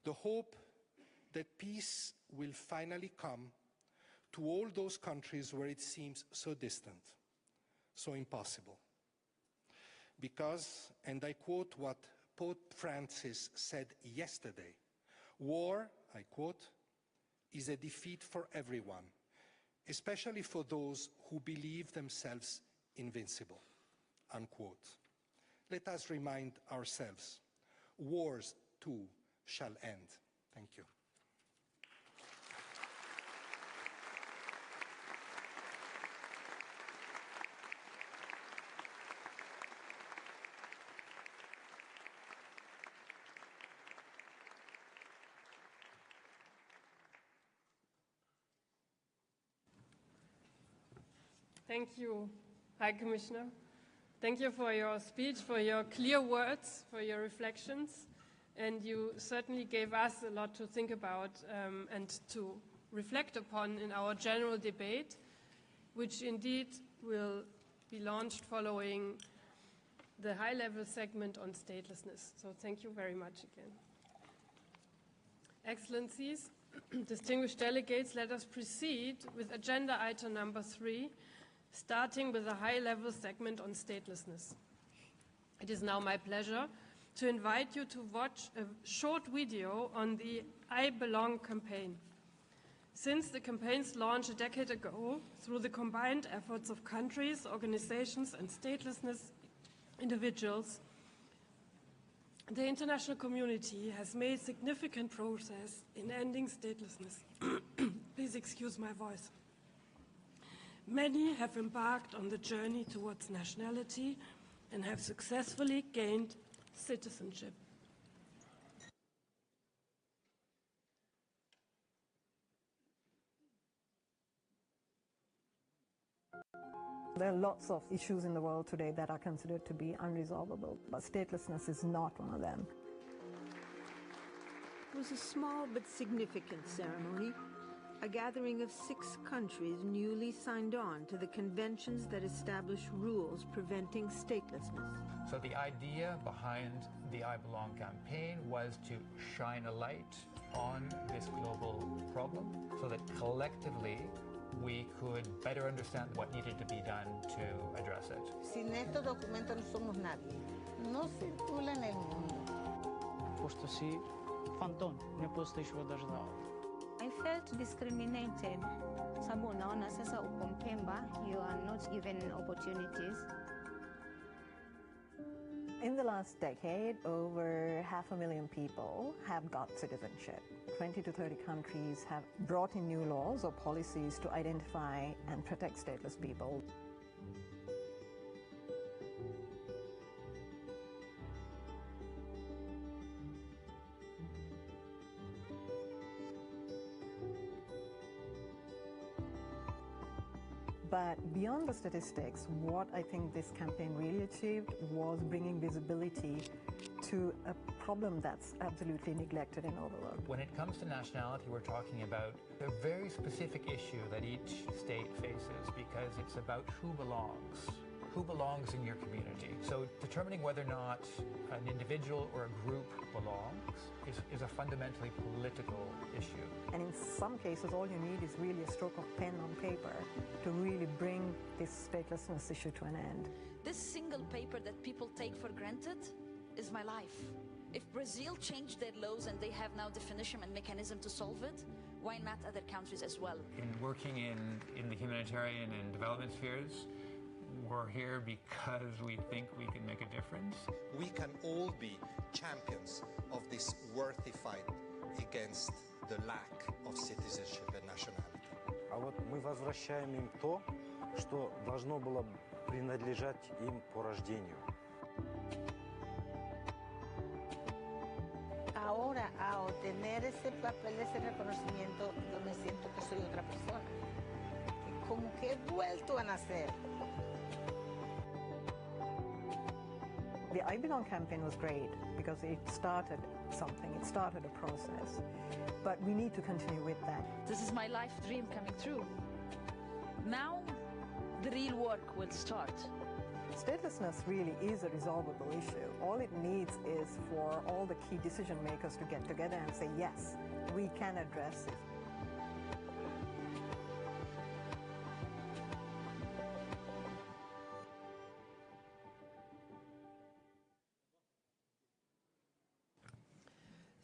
The hope that peace will finally come to all those countries where it seems so distant, so impossible. Because, and I quote what Pope Francis said yesterday, war, I quote, is a defeat for everyone, especially for those who believe themselves invincible, unquote. Let us remind ourselves, wars too shall end. Thank you. Thank you, High Commissioner. Thank you for your speech, for your clear words, for your reflections. And you certainly gave us a lot to think about and to reflect upon in our general debate, which indeed will be launched following the high-level segment on statelessness. So thank you very much again. Excellencies, distinguished delegates, let us proceed with agenda item number 3, starting with a high-level segment on statelessness. It is now my pleasure to invite you to watch a short video on the I Belong campaign. Since the campaign's launch a decade ago, through the combined efforts of countries, organizations, and statelessness individuals, the international community has made significant progress in ending statelessness. Please excuse my voice. Many have embarked on the journey towards nationality and have successfully gained citizenship. There are lots of issues in the world today that are considered to be unresolvable, but statelessness is not one of them. It was a small but significant ceremony, a gathering of 6 countries newly signed on to the conventions that establish rules preventing statelessness. So the idea behind the I Belong campaign was to shine a light on this global problem so that collectively we could better understand what needed to be done to address it. Sin estos documentos no somos nadie. No circula en el mundo. Просто си фантон, не postojiš država. I felt discriminated. Sabu naona sasa uko Mpemba, you are not given opportunities. In the last decade, over 500,000 people have got citizenship. 20 to 30 countries have brought in new laws or policies to identify and protect stateless people. But beyond the statistics, what I think this campaign really achieved was bringing visibility to a problem that's absolutely neglected and overlooked. When it comes to nationality, we're talking about a very specific issue that each state faces because it's about who belongs. who belongs in your community. So determining whether or not an individual or a group belongs is a fundamentally political issue. And in some cases, all you need is really a stroke of pen on paper to really bring this statelessness issue to an end. This single paper that people take for granted is my life. If Brazil changed their laws and they have now definition and mechanism to solve it, why not other countries as well? In working in the humanitarian and development spheres, we're here because we think we can make a difference. We can all be champions of this worthy fight against the lack of citizenship and nationality. А вот мы возвращаем им то, что должно было принадлежать им по рождению. Ahora, a obtener ese papel, ese reconocimiento, yo me siento que soy otra persona. Como que he vuelto a nacer. The I Belong campaign was great because it started something, it started a process. But we need to continue with that. This is my life dream coming true. Now, the real work will start. Statelessness really is a resolvable issue. All it needs is for all the key decision makers to get together and say, yes, we can address it.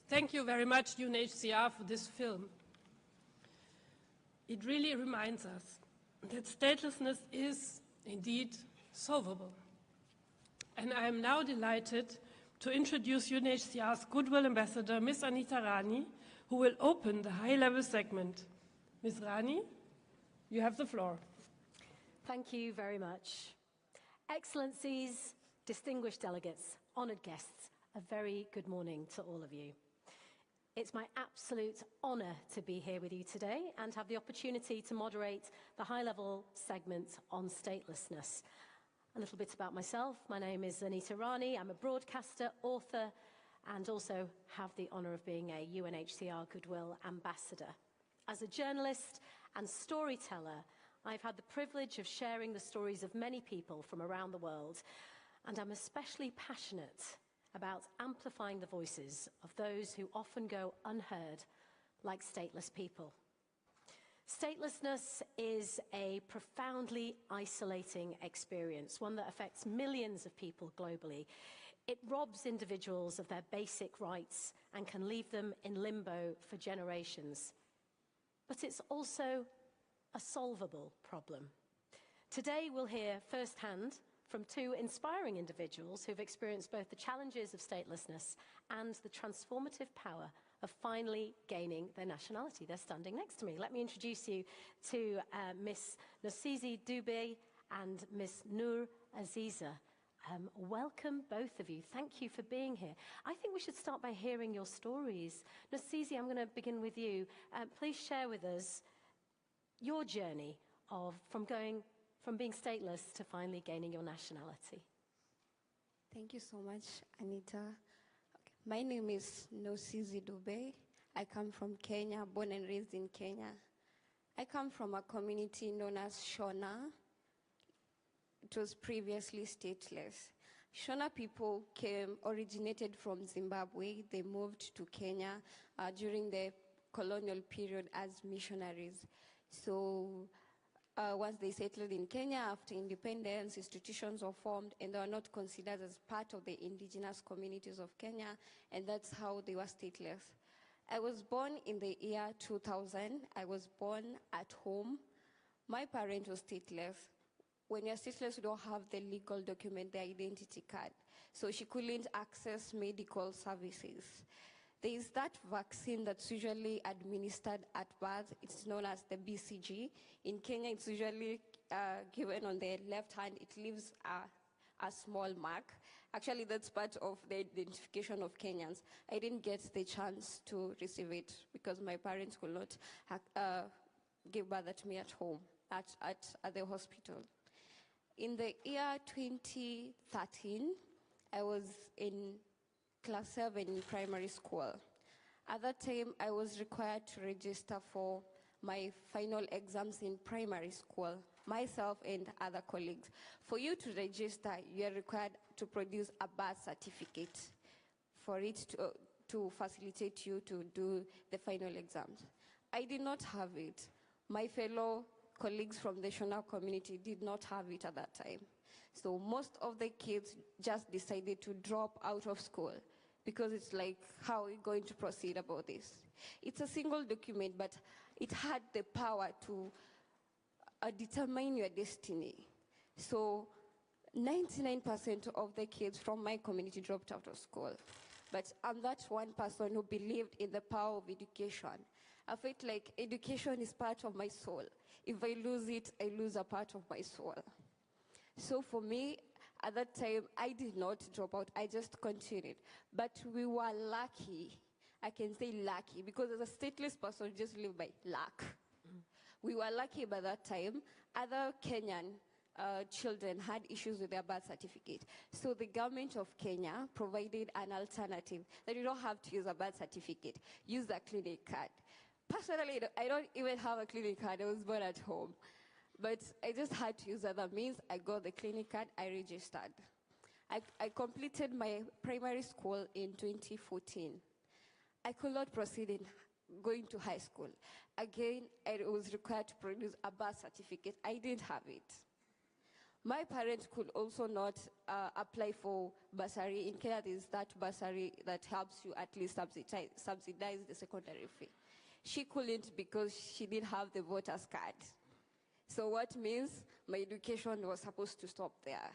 Thank you very much, UNHCR, for this film. It really reminds us that statelessness is indeed solvable. And I am now delighted to introduce UNHCR's Goodwill Ambassador, Ms. Anita Rani, who will open the high-level segment. Ms. Rani, you have the floor. Thank you very much. Excellencies, distinguished delegates, honoured guests, a very good morning to all of you. It's my absolute honour to be here with you today and have the opportunity to moderate the high-level segment on statelessness. A little bit about myself. My name is Anita Rani. I'm a broadcaster, author, and also have the honour of being a UNHCR Goodwill Ambassador. As a journalist and storyteller, I've had the privilege of sharing the stories of many people from around the world, and I'm especially passionate about amplifying the voices of those who often go unheard, like stateless people. Statelessness is a profoundly isolating experience, one that affects millions of people globally. It robs individuals of their basic rights and can leave them in limbo for generations. But it's also a solvable problem. Today we'll hear firsthand from two inspiring individuals who've experienced both the challenges of statelessness and the transformative power of finally gaining their nationality. They're standing next to me. Let me introduce you to Miss Nosizi Dube and Miss Nur Aziza. Welcome, both of you. Thank you for being here. I think we should start by hearing your stories. Nosizi, I'm going to begin with you. Please share with us your journey from being stateless to finally gaining your nationality. Thank you so much, Anita. Okay. My name is Nosizi Dube. I come from Kenya, born and raised in Kenya. I come from a community known as Shona. It was previously stateless. Shona people originated from Zimbabwe. They moved to Kenya during the colonial period as missionaries. So once they settled in Kenya after independence, institutions were formed and they were not considered as part of the indigenous communities of Kenya, and that's how they were stateless. I was born in the year 2000. I was born at home. My parent was stateless. When you're stateless, you don't have the legal document, the identity card. So she couldn't access medical services. There is that vaccine that's usually administered at birth. It's known as the BCG. In Kenya, it's usually given on the left hand. It leaves a small mark. Actually, that's part of the identification of Kenyans. I didn't get the chance to receive it because my parents could not give birth at me at home, at the hospital. In the year 2013, I was in Class 7 in primary school. At that time, I was required to register for my final exams in primary school, myself and other colleagues. For you to register, you are required to produce a birth certificate for it to facilitate you to do the final exams. I did not have it. My fellow colleagues from the national community did not have it at that time. So most of the kids just decided to drop out of school because it's like, how are we going to proceed about this? It's a single document, but it had the power to determine your destiny. So 99% of the kids from my community dropped out of school. But I'm that one person who believed in the power of education. I felt like education is part of my soul. If I lose it, I lose a part of my soul. So for me, at that time, I did not drop out, I just continued. But we were lucky, I can say lucky, because as a stateless person, you just live by luck. We were lucky by that time. Other Kenyan children had issues with their birth certificate. So the government of Kenya provided an alternative that you don't have to use a birth certificate, use a clinic card. Personally, I don't even have a clinic card, I was born at home. But I just had to use other means. I got the clinic card, I registered. I completed my primary school in 2014. I could not proceed in going to high school. Again, I was required to produce a birth certificate. I didn't have it. My parents could also not apply for bursary. In Kenya, there's that bursary that helps you at least subsidize the secondary fee. She couldn't because she didn't have the voter's card. So what means my education was supposed to stop there.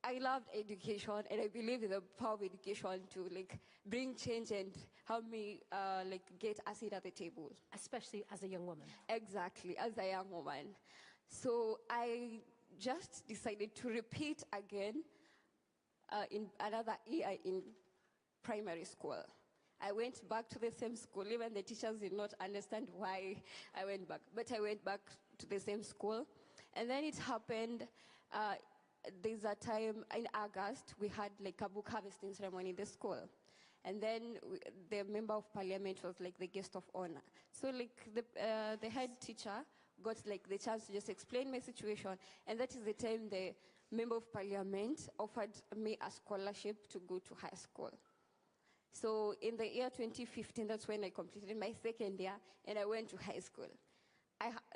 I loved education, and I believe in the power of education to bring change and help me get a seat at the table. Especially as a young woman. Exactly, as a young woman. So I just decided to repeat again in another year in primary school. I went back to the same school. Even the teachers did not understand why I went back. But I went back to the same school. And then it happened, there's a time in August, we had a book harvesting ceremony in the school. And then the member of parliament was the guest of honor. So the head teacher got the chance to just explain my situation. And that is the time the member of parliament offered me a scholarship to go to high school. So in the year 2015, that's when I completed my second year, and I went to high school.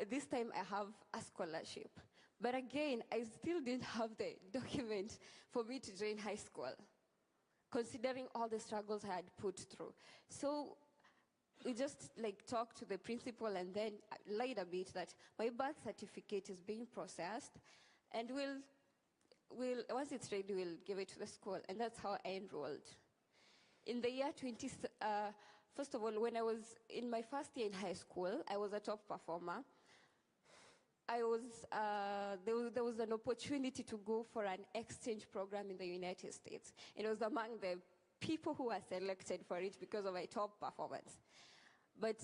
This time I have a scholarship. But again, I still didn't have the document for me to join high school, considering all the struggles I had put through. So we just talked to the principal and then lied a bit that my birth certificate is being processed, and once it's ready, we'll give it to the school. And that's how I enrolled. In the year first of all, when I was in my first year in high school, I was a top performer. There was an opportunity to go for an exchange program in the United States. It was among the people who were selected for it because of my top performance. But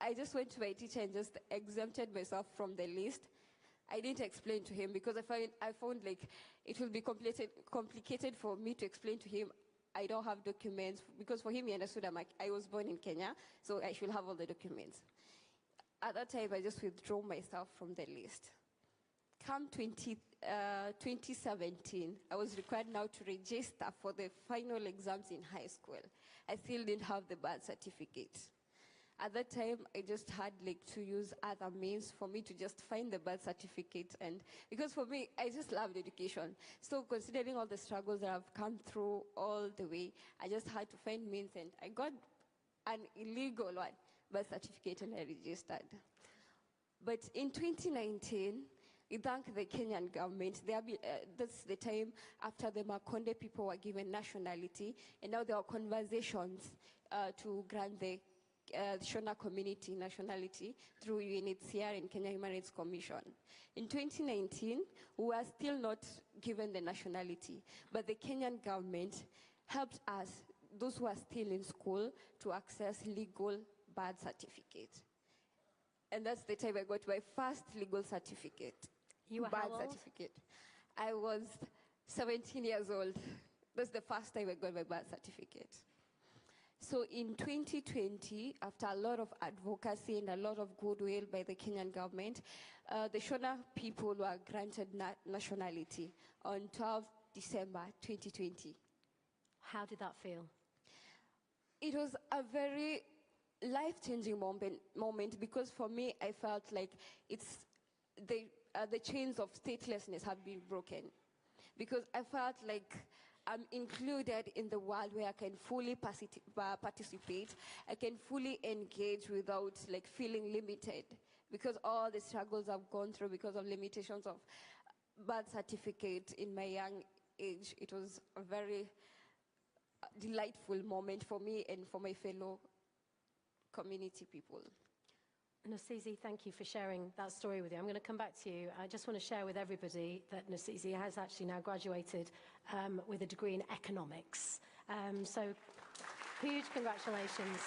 I just went to my teacher and just exempted myself from the list. I didn't explain to him because I found it would be complicated for me to explain to him. I don't have documents, because for him he understood I was born in Kenya, so I should have all the documents. At that time, I just withdrew myself from the list. Come 2017, I was required now to register for the final exams in high school. I still didn't have the birth certificate. At that time, I just had to use other means for me to just find the birth certificate. And because for me, I just loved education. So considering all the struggles that I've come through all the way, I just had to find means, and I got an illegal birth certificate and I registered. But in 2019, we thank the Kenyan government. That's the time after the Makonde people were given nationality, and now there are conversations to grant the Shona community nationality through UNHCR and Kenya Human Rights Commission. In 2019, we were still not given the nationality, but the Kenyan government helped us, those who are still in school, to access legal birth certificate. And that's the time I got my first legal certificate. You were how old? Certificate. I was 17 years old. That's the first time I got my birth certificate. So in 2020, after a lot of advocacy and a lot of goodwill by the Kenyan government, the Shona people were granted nationality on 12 December 2020. How did that feel? It was a very life-changing moment because for me, I felt like it's the chains of statelessness have been broken. Because I felt like I'm included in the world where I can fully participate, I can fully engage without like feeling limited. Because all the struggles I've gone through because of limitations of birth certificate in my young age, it was a very delightful moment for me and for my fellow community people. Nosizi, thank you for sharing that story with you. I'm going to come back to you. I just want to share with everybody that Nosizi has actually now graduated with a degree in economics. So huge congratulations.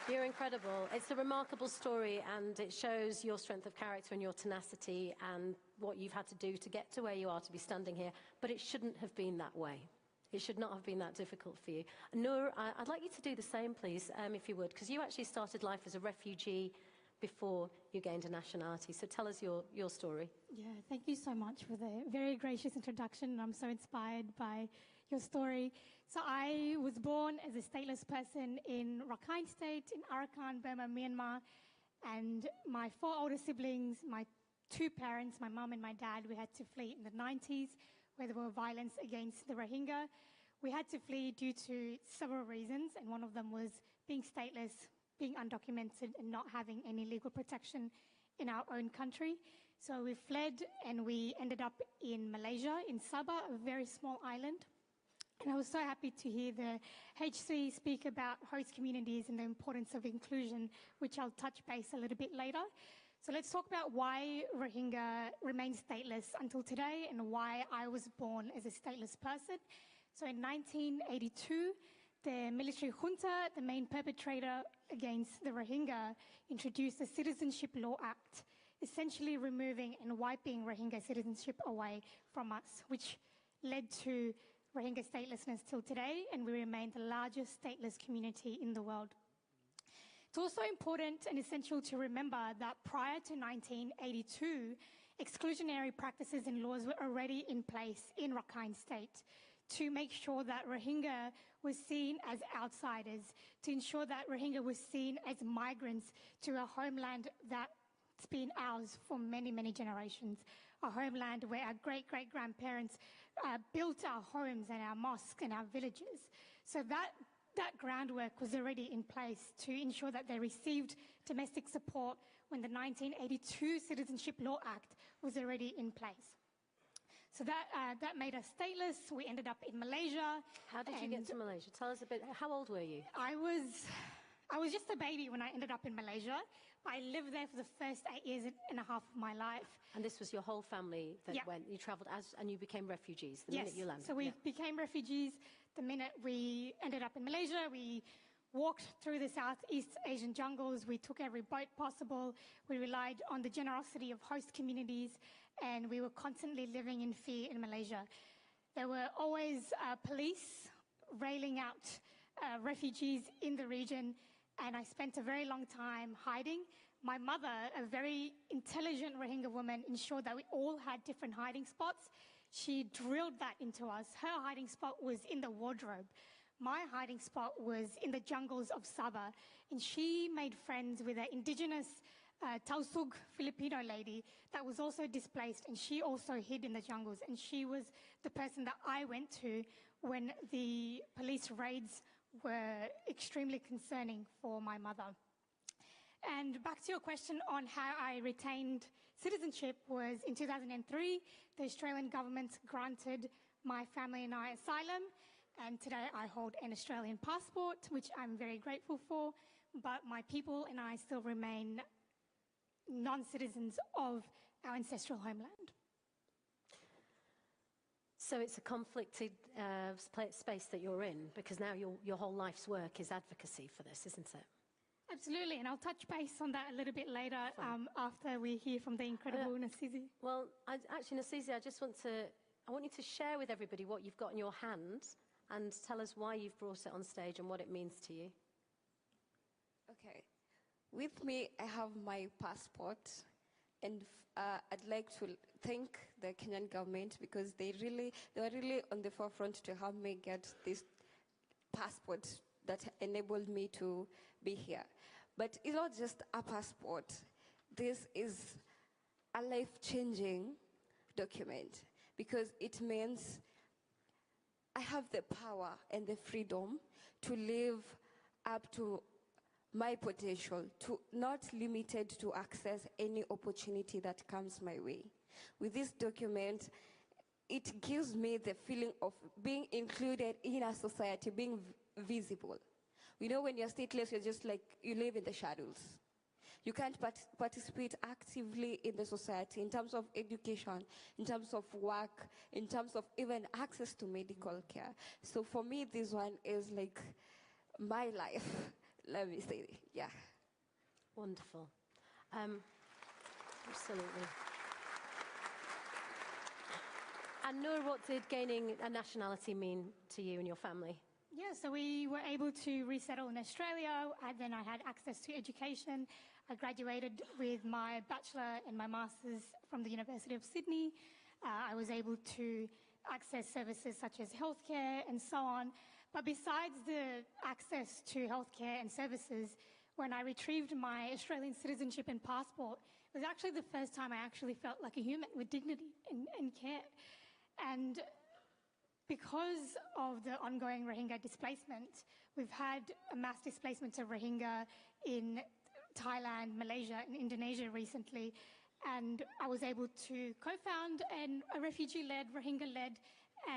You're incredible. It's a remarkable story, and it shows your strength of character and your tenacity and what you've had to do to get to where you are to be standing here. But it shouldn't have been that way. It should not have been that difficult for you. Nur, I'd like you to do the same, please, if you would, because you actually started life as a refugee before you gained a nationality. So tell us your story. Yeah, thank you so much for the very gracious introduction. I'm so inspired by your story. So I was born as a stateless person in Rakhine State, in Arakan, Burma, Myanmar. And my 4 older siblings, my 2 parents, my mum and my dad, we had to flee in the 90s, where there were violence against the Rohingya. We had to flee due to several reasons, and one of them was being stateless, being undocumented, and not having any legal protection in our own country. So we fled, and we ended up in Malaysia, in Sabah, a very small island. And I was so happy to hear the HC speak about host communities and the importance of inclusion, which I'll touch base a little bit later. So let's talk about why Rohingya remains stateless until today and why I was born as a stateless person. So in 1982, the military junta, the main perpetrator against the Rohingya, introduced the Citizenship Law Act, essentially removing and wiping Rohingya citizenship away from us, which led to Rohingya statelessness till today, and we remain the largest stateless community in the world. It's also important and essential to remember that prior to 1982, exclusionary practices and laws were already in place in Rakhine State to make sure that Rohingya was seen as outsiders, to ensure that Rohingya was seen as migrants to a homeland that's been ours for many, many generations, a homeland where our great-great-grandparents built our homes and our mosques and our villages. So that groundwork was already in place to ensure that they received domestic support when the 1982 Citizenship Law Act was already in place. So that made us stateless. We ended up in Malaysia. How did you get to Malaysia? Tell us a bit. How old were you? I was just a baby when I ended up in Malaysia. I lived there for the first 8 years and a half of my life. And this was your whole family that went, you travelled and you became refugees the minute you landed? So we became refugees the minute we ended up in Malaysia. We walked through the Southeast Asian jungles. We took every boat possible. We relied on the generosity of host communities, and we were constantly living in fear in Malaysia. There were always police railing out refugees in the region, and I spent a very long time hiding. My mother, a very intelligent Rohingya woman, ensured that we all had different hiding spots. She drilled that into us. Her hiding spot was in the wardrobe. My hiding spot was in the jungles of Sabah. And she made friends with an indigenous Tausug Filipino lady that was also displaced, and she also hid in the jungles. And she was the person that I went to when the police raids were extremely concerning for my mother. And back to your question on how I retained citizenship was in 2003, the Australian government granted my family and I asylum, and today I hold an Australian passport, which I'm very grateful for, but my people and I still remain non-citizens of our ancestral homeland. So it's a conflicted space that you're in, because now your whole life's work is advocacy for this, isn't it? Absolutely, and I'll touch base on that a little bit later after we hear from the incredible Nosizi. Well, actually, Nosizi, I want you to share with everybody what you've got in your hand and tell us why you've brought it on stage and what it means to you. Okay. With me, I have my passport, and I'd like to thank the Kenyan government because they were really on the forefront to help me get this passport that enabled me to be here. But it's not just a passport. This is a life-changing document because it means I have the power and the freedom to live up to my potential, to not limited to access any opportunity that comes my way. With this document, it gives me the feeling of being included in a society, being visible. You know, when you're stateless, you're just like, you live in the shadows. You can't participate actively in the society in terms of education, in terms of work, in terms of even access to medical care. So for me, this one is like my life. Let me say it, yeah. Wonderful. Absolutely. And Noor, what did gaining a nationality mean to you and your family? Yeah, so we were able to resettle in Australia, and then I had access to education. I graduated with my bachelor and my master's from the University of Sydney. I was able to access services such as healthcare and so on. But besides the access to healthcare and services, when I retrieved my Australian citizenship and passport, it was actually the first time I actually felt like a human with dignity and care. And because of the ongoing Rohingya displacement, we've had a mass displacement of Rohingya in Thailand, Malaysia, and Indonesia recently. And I was able to co-found a refugee-led, Rohingya-led,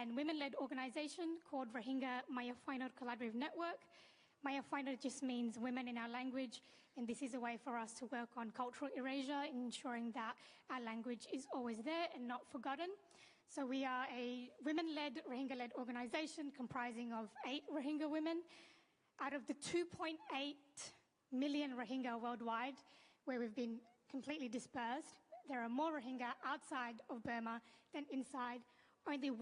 and women-led organization called Rohingya Maya Final Collaborative Network. Maya Final just means women in our language, and this is a way for us to work on cultural erasure, ensuring that our language is always there and not forgotten. So we are a women-led, Rohingya-led organization comprising of 8 Rohingya women. Out of the 2.8 million Rohingya worldwide, where we've been completely dispersed, there are more Rohingya outside of Burma than inside. Only 1%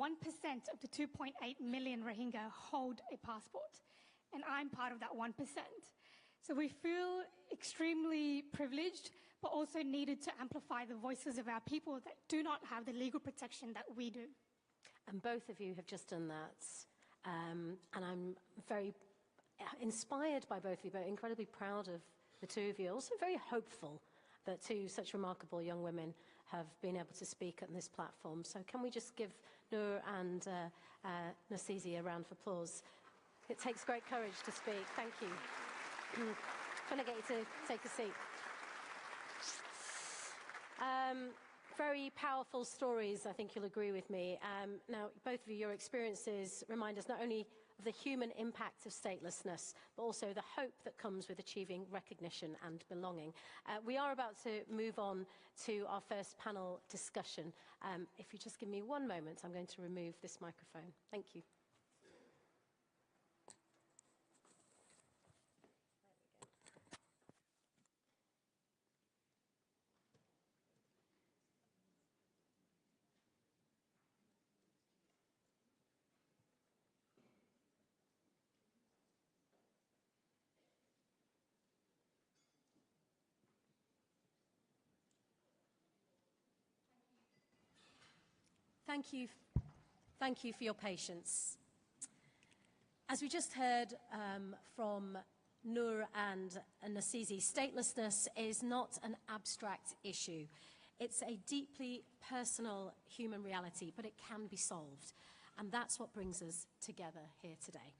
of the 2.8 million Rohingya hold a passport, and I'm part of that 1%. So we feel extremely privileged, but also needed to amplify the voices of our people that do not have the legal protection that we do. And both of you have just done that, and I'm very inspired by both of you, but incredibly proud of the two of you. Also very hopeful that 2 such remarkable young women have been able to speak on this platform. So can we just give Noor and Nasizi a round of applause? It takes great courage to speak. Thank you. Trying to get you to take a seat. Very powerful stories, I think you'll agree with me. Now, both of you, your experiences remind us not only of the human impact of statelessness, but also the hope that comes with achieving recognition and belonging. We are about to move on to our first panel discussion. If you just give me one moment, I'm going to remove this microphone. Thank you. Thank you for your patience. As we just heard from Noor and Nasizi, statelessness is not an abstract issue. It's a deeply personal human reality, but it can be solved. And that's what brings us together here today.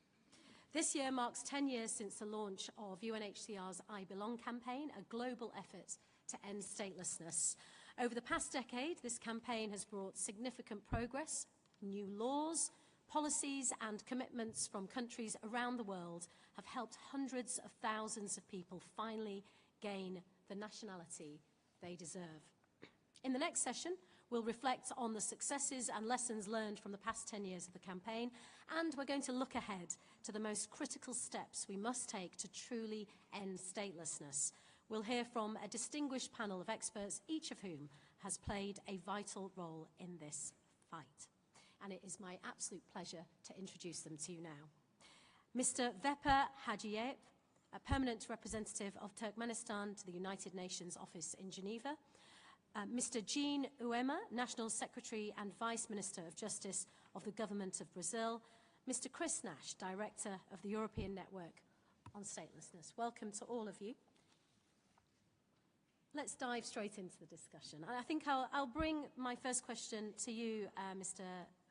This year marks 10 years since the launch of UNHCR's I Belong campaign, a global effort to end statelessness. Over the past decade, this campaign has brought significant progress. New laws, policies, and commitments from countries around the world have helped hundreds of thousands of people finally gain the nationality they deserve. In the next session, we'll reflect on the successes and lessons learned from the past 10 years of the campaign, and we're going to look ahead to the most critical steps we must take to truly end statelessness. We'll hear from a distinguished panel of experts, each of whom has played a vital role in this fight. and it is my absolute pleasure to introduce them to you now. Mr. Veper Hajiev, a permanent representative of Turkmenistan to the United Nations Office in Geneva. Mr. Jean Uema, National Secretary and Vice Minister of Justice of the Government of Brazil. Mr. Chris Nash, Director of the European Network on Statelessness. Welcome to all of you. Let's dive straight into the discussion. I think I'll bring my first question to you, Mr.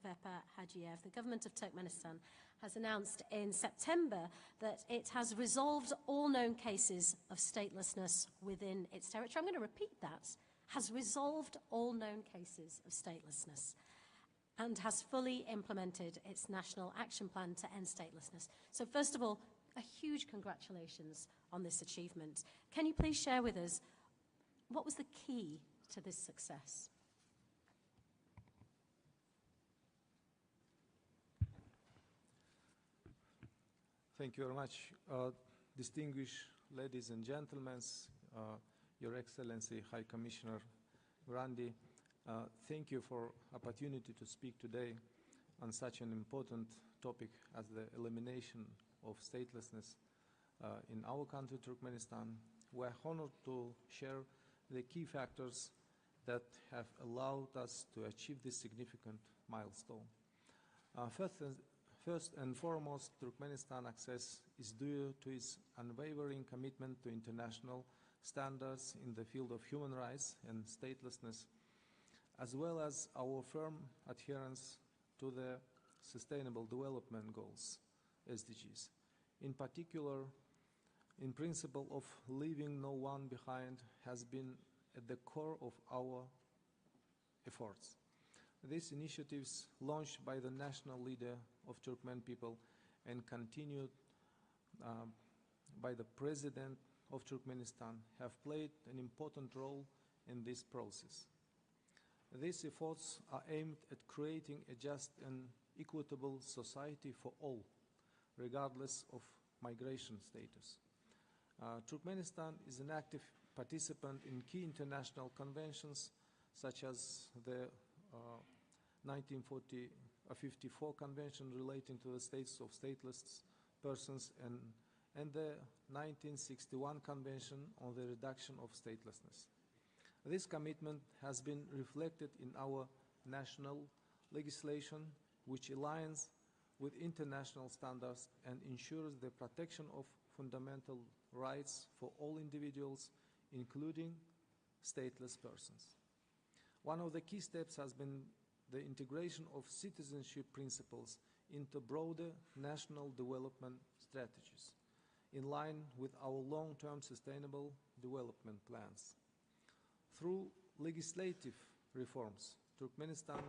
Veper Hajiev. The government of Turkmenistan has announced in September that it has resolved all known cases of statelessness within its territory. I'm going to repeat that. Has resolved all known cases of statelessness and has fully implemented its national action plan to end statelessness. So first of all, a huge congratulations on this achievement. Can you please share with us what was the key to this success? Thank you very much. Distinguished ladies and gentlemen, Your Excellency High Commissioner Grandi, thank you for opportunity to speak today on such an important topic as the elimination of statelessness in our country, Turkmenistan. We are honored to share the key factors that have allowed us to achieve this significant milestone. First and foremost, Turkmenistan access is due to its unwavering commitment to international standards in the field of human rights and statelessness, as well as our firm adherence to the Sustainable Development Goals, SDGs. In particular, in principle of leaving no one behind has been at the core of our efforts. These initiatives, launched by the national leader of Turkmen people and continued by the President of Turkmenistan, have played an important role in this process. These efforts are aimed at creating a just and equitable society for all, regardless of migration status. Turkmenistan is an active participant in key international conventions, such as the 1954 Convention relating to the status of stateless persons and the 1961 Convention on the reduction of statelessness. This commitment has been reflected in our national legislation, which aligns with international standards and ensures the protection of fundamental rights for all individuals, including stateless persons. One of the key steps has been the integration of citizenship principles into broader national development strategies, in line with our long-term sustainable development plans. Through legislative reforms, Turkmenistan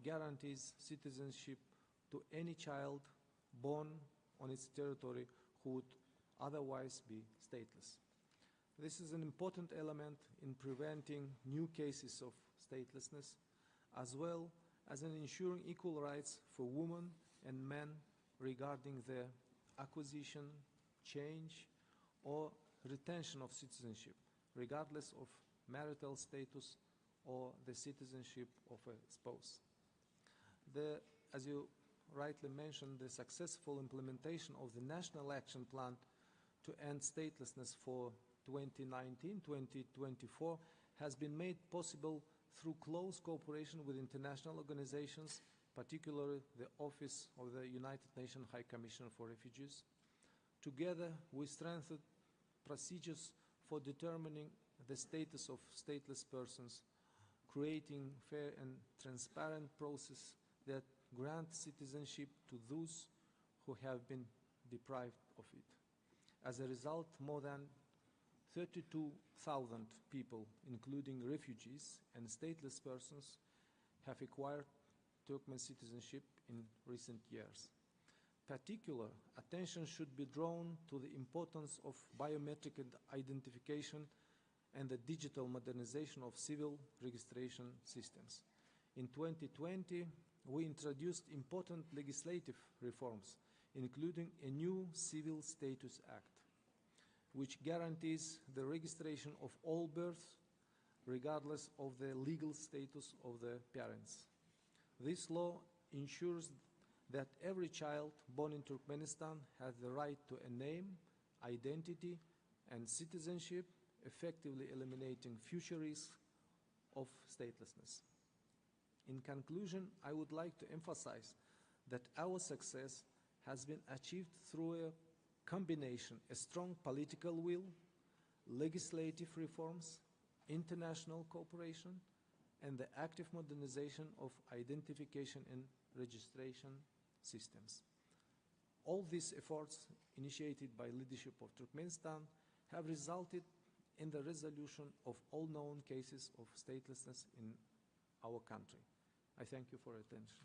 guarantees citizenship to any child born on its territory who would otherwise be stateless. This is an important element in preventing new cases of statelessness, as well as in ensuring equal rights for women and men regarding their acquisition, change, or retention of citizenship, regardless of marital status or the citizenship of a spouse. As you rightly mentioned, the successful implementation of the National Action Plan to end statelessness for 2019-2024 has been made possible through close cooperation with international organizations, particularly the Office of the United Nations High Commissioner for Refugees. Together, we strengthened procedures for determining the status of stateless persons, creating fair and transparent process that grant citizenship to those who have been deprived of it. As a result, more than 32,000 people, including refugees and stateless persons, have acquired Turkmen citizenship in recent years. Particular attention should be drawn to the importance of biometric identification and the digital modernization of civil registration systems. In 2020, we introduced important legislative reforms, including a new Civil Status Act, which guarantees the registration of all births, regardless of the legal status of the parents. This law ensures that every child born in Turkmenistan has the right to a name, identity, and citizenship, effectively eliminating future risks of statelessness. In conclusion, I would like to emphasize that our success has been achieved through a combination, a strong political will, legislative reforms, international cooperation, and the active modernization of identification and registration systems. All these efforts, initiated by leadership of Turkmenistan, have resulted in the resolution of all known cases of statelessness in our country. I thank you for your attention.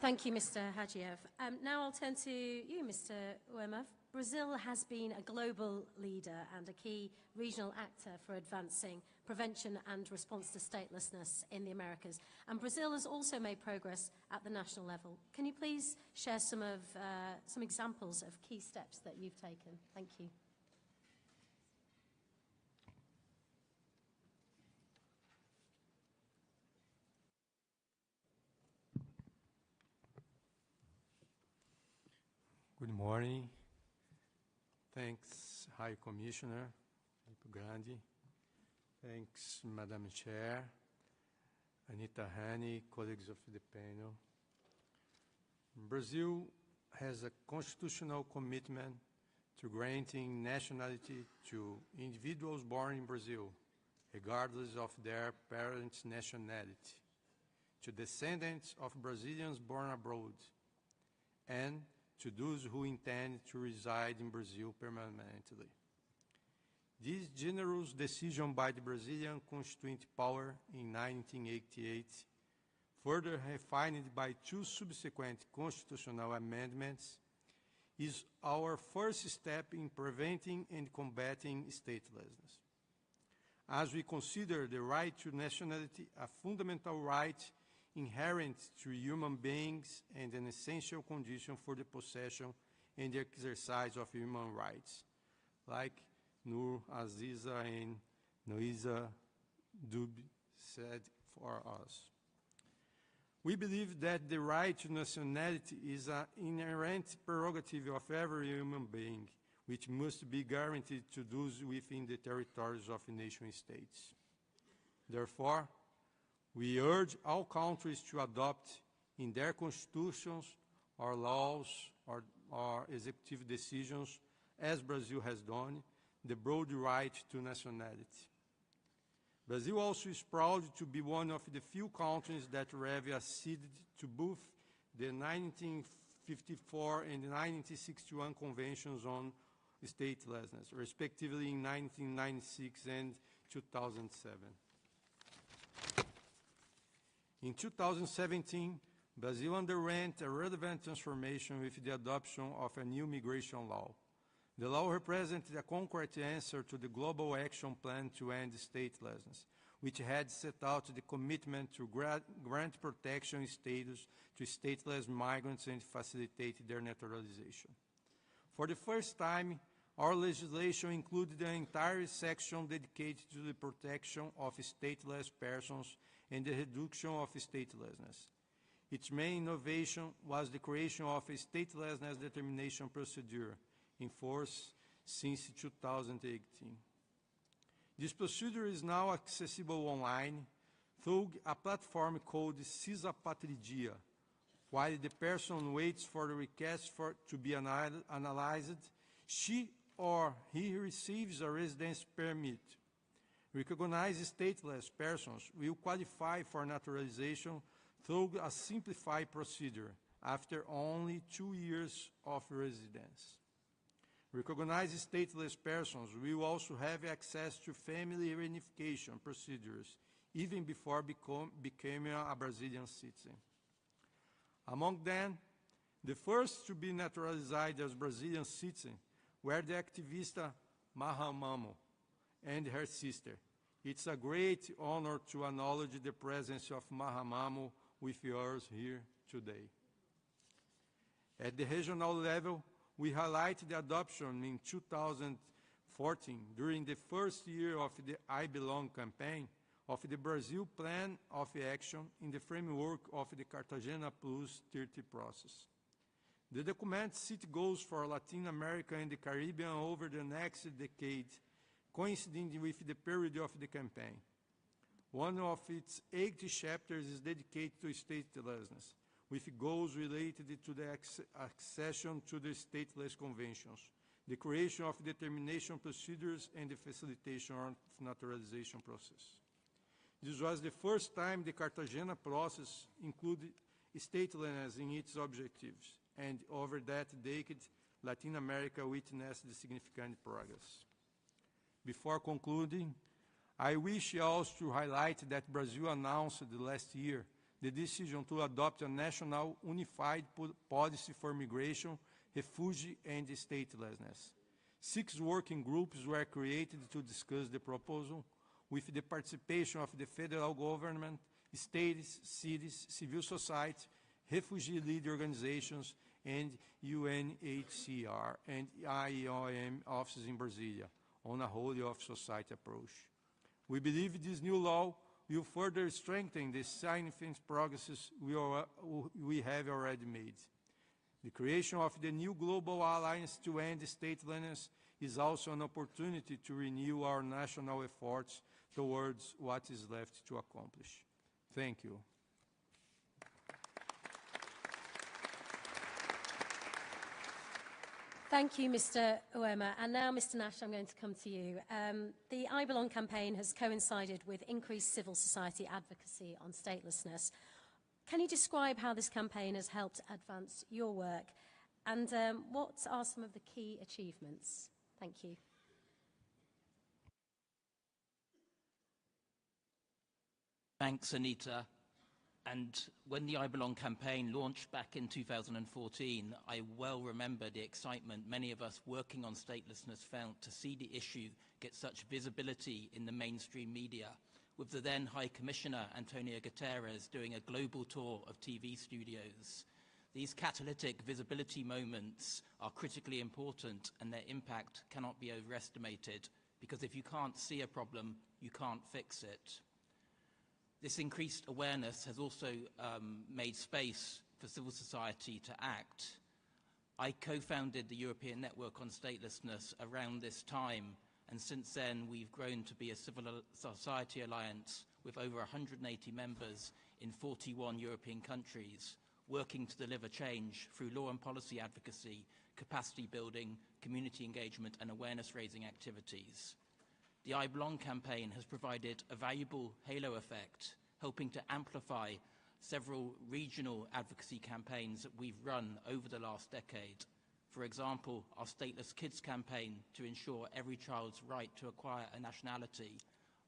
Thank you, Mr. Hajiev. Now I'll turn to you, Mr. Uemov. Brazil has been a global leader and a key regional actor for advancing prevention and response to statelessness in the Americas. And Brazil has also made progress at the national level. Can you please share some examples of key steps that you've taken? Thank you. Good morning. Thanks, High Commissioner Filippo Grandi. Thanks, Madam Chair, Anita Hani, colleagues of the panel. Brazil has a constitutional commitment to granting nationality to individuals born in Brazil, regardless of their parents' nationality, to descendants of Brazilians born abroad, and to those who intend to reside in Brazil permanently. This generous decision by the Brazilian Constituent Power in 1988, further refined by two subsequent constitutional amendments, is our first step in preventing and combating statelessness. As we consider the right to nationality a fundamental right inherent to human beings and an essential condition for the possession and the exercise of human rights, like Nur Aziza and Noiza Dub said for us. We believe that the right to nationality is an inherent prerogative of every human being, which must be guaranteed to those within the territories of nation-states. Therefore, we urge all countries to adopt in their constitutions or laws or executive decisions, as Brazil has done, the broad right to nationality. Brazil also is proud to be one of the few countries that have acceded to both the 1954 and 1961 Conventions on Statelessness, respectively in 1996 and 2007. In 2017, Brazil underwent a relevant transformation with the adoption of a new migration law. The law represented a concrete answer to the Global Action Plan to End Statelessness, which had set out the commitment to grant protection status to stateless migrants and facilitate their naturalization. For the first time, our legislation included an entire section dedicated to the protection of stateless persons and the reduction of statelessness. Its main innovation was the creation of a statelessness determination procedure in force since 2018. This procedure is now accessible online through a platform called Cisa Patridia. While the person waits for the request to be analyzed, she or he receives a residence permit. Recognized stateless persons will qualify for naturalization through a simplified procedure after only 2 years of residence. Recognized stateless persons will also have access to family reunification procedures even before becoming a Brazilian citizen. Among them, the first to be naturalized as Brazilian citizen were the activista Maha Mamo and her sister. It's a great honor to acknowledge the presence of Maha Mamo with yours here today. At the regional level, we highlight the adoption in 2014 14, during the first year of the I Belong campaign of the Brazil Plan of Action in the framework of the Cartagena Plus 30 process. The document sets goals for Latin America and the Caribbean over the next decade, coinciding with the period of the campaign. One of its 8 chapters is dedicated to statelessness, with goals related to the accession to the stateless conventions, the creation of determination procedures, and the facilitation of naturalization process. This was the first time the Cartagena process included statelessness in its objectives, and over that decade, Latin America witnessed significant progress. Before concluding, I wish also to highlight that Brazil announced last year the decision to adopt a national unified policy for migration, refugee, and statelessness. 6 working groups were created to discuss the proposal, with the participation of the federal government, states, cities, civil society, refugee-led organizations, and UNHCR and IOM offices in Brasilia on a whole-of-society approach. We believe this new law will further strengthen the significant progress we have already made. The creation of the new global alliance to end statelessness is also an opportunity to renew our national efforts towards what is left to accomplish. Thank you. Thank you, Mr. Uema. And now, Mr. Nash, I'm going to come to you. The I Belong campaign has coincided with increased civil society advocacy on statelessness. Can you describe how this campaign has helped advance your work? And what are some of the key achievements? Thank you. Thanks, Anita. And when the I Belong campaign launched back in 2014, I well remember the excitement many of us working on statelessness felt to see the issue get such visibility in the mainstream media, with the then High Commissioner, Antonio Guterres, doing a global tour of TV studios. These catalytic visibility moments are critically important, and their impact cannot be overestimated, because if you can't see a problem, you can't fix it. This increased awareness has also made space for civil society to act. I co-founded the European Network on Statelessness around this time, and since then we've grown to be a civil society alliance with over 180 members in 41 European countries, working to deliver change through law and policy advocacy, capacity building, community engagement, and awareness-raising activities. The I Belong campaign has provided a valuable halo effect, helping to amplify several regional advocacy campaigns that we've run over the last decade. For example, our Stateless Kids campaign to ensure every child's right to acquire a nationality,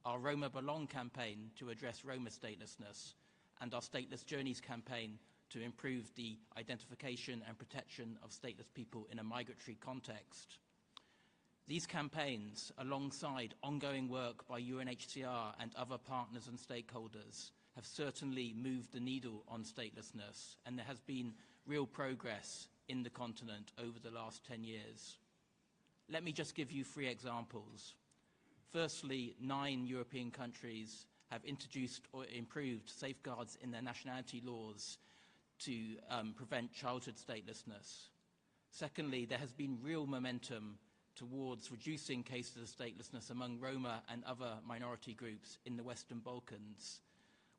our Roma Belong campaign to address Roma statelessness, and our Stateless Journeys campaign to improve the identification and protection of stateless people in a migratory context. These campaigns, alongside ongoing work by UNHCR and other partners and stakeholders, have certainly moved the needle on statelessness, and there has been real progress in the continent over the last 10 years. Let me just give you 3 examples. Firstly, 9 European countries have introduced or improved safeguards in their nationality laws to prevent childhood statelessness. Secondly, there has been real momentum towards reducing cases of statelessness among Roma and other minority groups in the Western Balkans,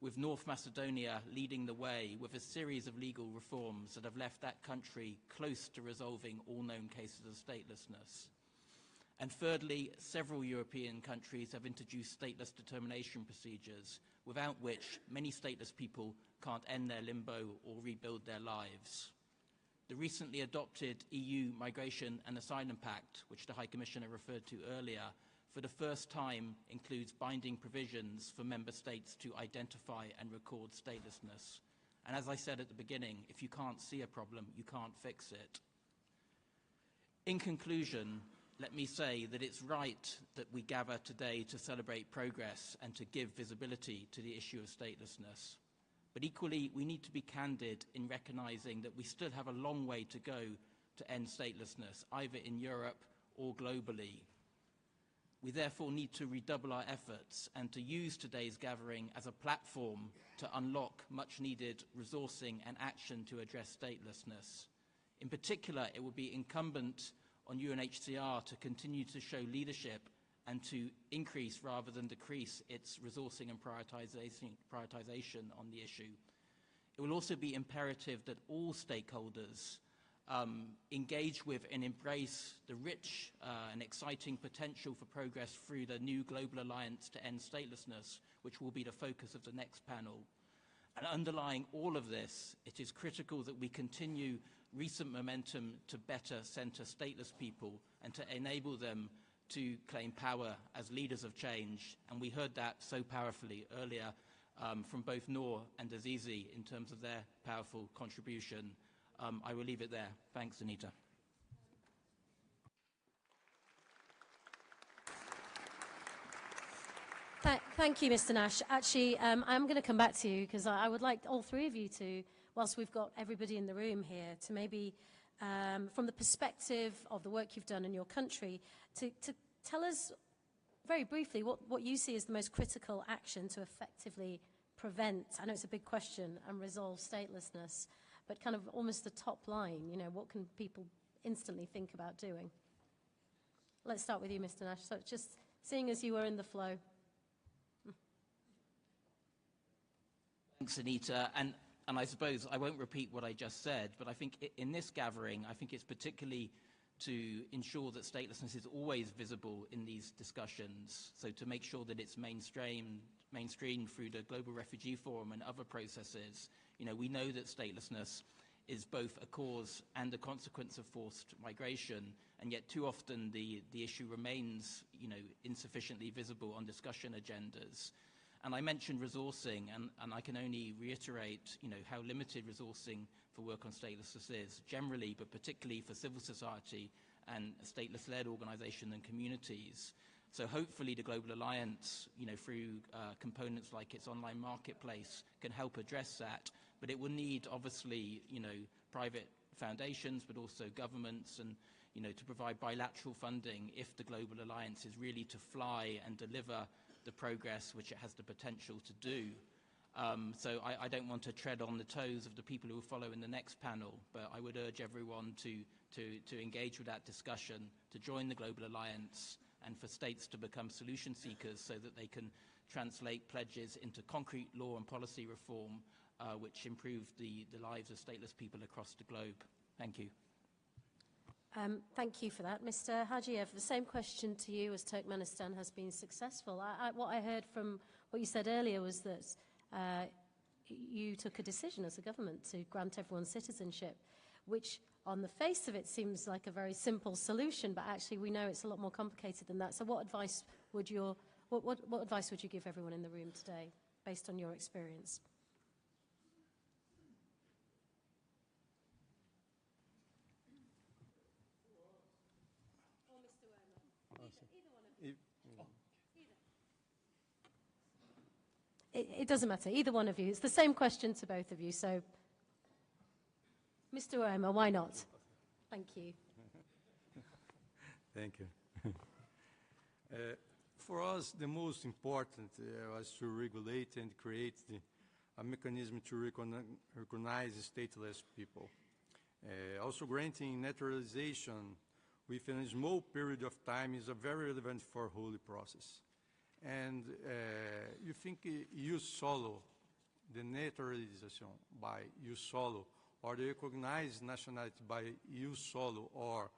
with North Macedonia leading the way with a series of legal reforms that have left that country close to resolving all known cases of statelessness. And thirdly, several European countries have introduced stateless determination procedures, without which many stateless people can't end their limbo or rebuild their lives. The recently adopted EU Migration and Asylum Pact, which the High Commissioner referred to earlier, for the first time includes binding provisions for member states to identify and record statelessness. And as I said at the beginning, if you can't see a problem, you can't fix it. In conclusion, let me say that it's right that we gather today to celebrate progress and to give visibility to the issue of statelessness. But equally, we need to be candid in recognizing that we still have a long way to go to end statelessness, either in Europe or globally. We therefore need to redouble our efforts and to use today's gathering as a platform to unlock much-needed resourcing and action to address statelessness. In particular, it would be incumbent on UNHCR to continue to show leadership and to increase rather than decrease its resourcing and prioritization on the issue. It will also be imperative that all stakeholders engage with and embrace the rich and exciting potential for progress through the new Global Alliance to End Statelessness, which will be the focus of the next panel. And underlying all of this, it is critical that we continue recent momentum to better center stateless people and to enable them to claim power as leaders of change. And we heard that so powerfully earlier from both Noor and Azizi in terms of their powerful contribution. I will leave it there. Thanks, Anita. Thank you, Mr. Nash. Actually, I'm going to come back to you because I would like all three of you to, whilst we've got everybody in the room here, to maybe, from the perspective of the work you've done in your country, to tell us very briefly what you see as the most critical action to effectively prevent, I know it's a big question, and resolve statelessness, but kind of almost the top line, you know, what can people instantly think about doing? Let's start with you, Mr. Nash. So just seeing as you were in the flow. Thanks, Anita. And I suppose I won't repeat what I just said, but I think in this gathering, I think it's particularly to ensure that statelessness is always visible in these discussions, so to make sure that it's mainstreamed through the Global Refugee Forum and other processes. You know, we know that statelessness is both a cause and a consequence of forced migration, and yet too often the issue remains, you know, insufficiently visible on discussion agendas. And I mentioned resourcing, and I can only reiterate, you know, how limited resourcing for work on statelessness is generally, but particularly for civil society and stateless-led organizations and communities. So hopefully the Global Alliance, you know, through components like its online marketplace, can help address that. But it will need, obviously, you know, private foundations, but also governments, and, you know, to provide bilateral funding if the Global Alliance is really to fly and deliver the progress which it has the potential to do. So I don't want to tread on the toes of the people who will follow in the next panel, but I would urge everyone to engage with that discussion, to join the Global Alliance, and for states to become solution seekers so that they can translate pledges into concrete law and policy reform which improve the lives of stateless people across the globe. Thank you. Thank you for that. Mr. Hajiev, the same question to you as Turkmenistan has been successful. What I heard from what you said earlier was that you took a decision as a government to grant everyone citizenship, which on the face of it seems like a very simple solution, but actually we know it's a lot more complicated than that. So what advice would what advice would you give everyone in the room today, based on your experience? It doesn't matter, either one of you. It's the same question to both of you, so Mr. Uema, why not? Thank you. Thank you. For us, the most important was to regulate and create a mechanism to recognize stateless people. Also, granting naturalization within a small period of time is a very relevant for whole process. And you think use solo, the naturalization by use solo, or the recognized nationality by use solo, or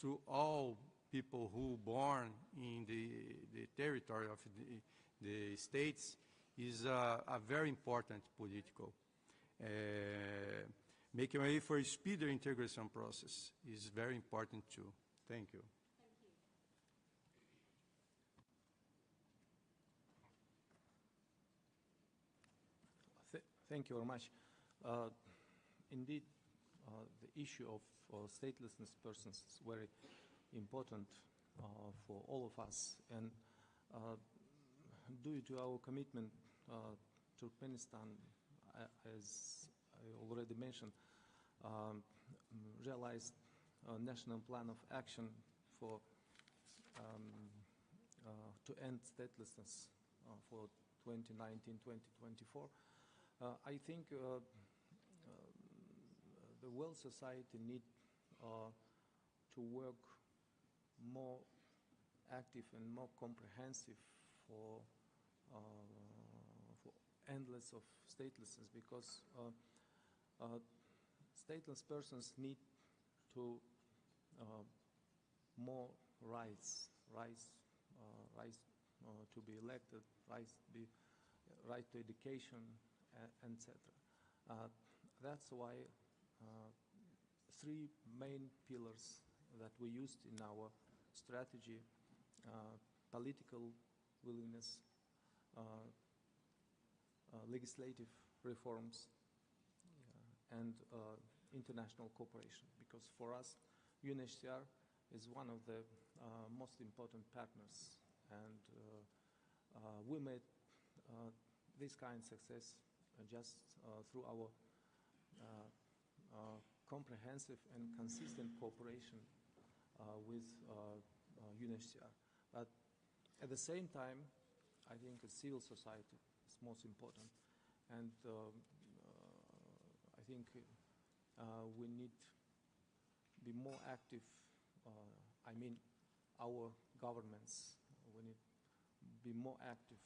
to all people who born in the territory of the states, is a very important political. Making way for a speedier integration process is very important too. Thank you. Thank you very much. Indeed, the issue of statelessness persons is very important for all of us. And due to our commitment, Turkmenistan, as I already mentioned, realized a national plan of action for to end statelessness for 2019-2024. I think the world society need to work more active and more comprehensive for endless of statelessness, because stateless persons need to more rights to be elected, right to education, etc. That's why three main pillars that we used in our strategy: political willingness, legislative reforms, and international cooperation. Because for us, UNHCR is one of the most important partners, and we made this kind of success just through our comprehensive and consistent cooperation with UNHCR. But at the same time, I think civil society is most important, and I think we need to be more active. I mean, our governments, we need to be more active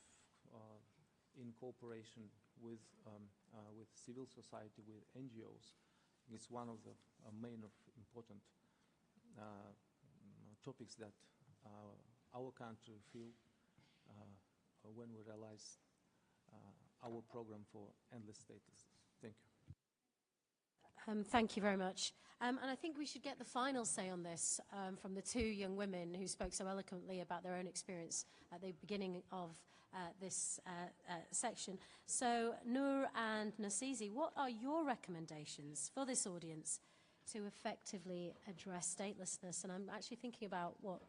in cooperation with civil society, with NGOs. It's one of the main important topics that our country feel when we realize our program for endless status. Thank you. Thank you very much. And I think we should get the final say on this from the two young women who spoke so eloquently about their own experience at the beginning of this section. So, Nur and Nasizi, what are your recommendations for this audience to effectively address statelessness? And I'm actually thinking about what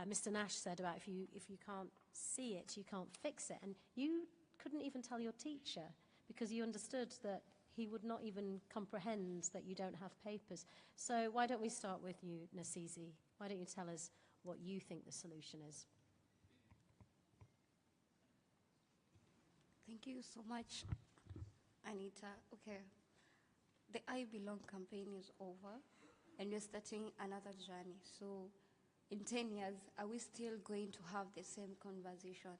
Mr. Nash said about if you can't see it, you can't fix it. And you couldn't even tell your teacher because you understood that he would not even comprehend that you don't have papers. So why don't we start with you, Nasizi? Why don't you tell us what you think the solution is? Thank you so much, Anita. Okay, the I Belong campaign is over, and we're starting another journey. So in 10 years, are we still going to have the same conversation?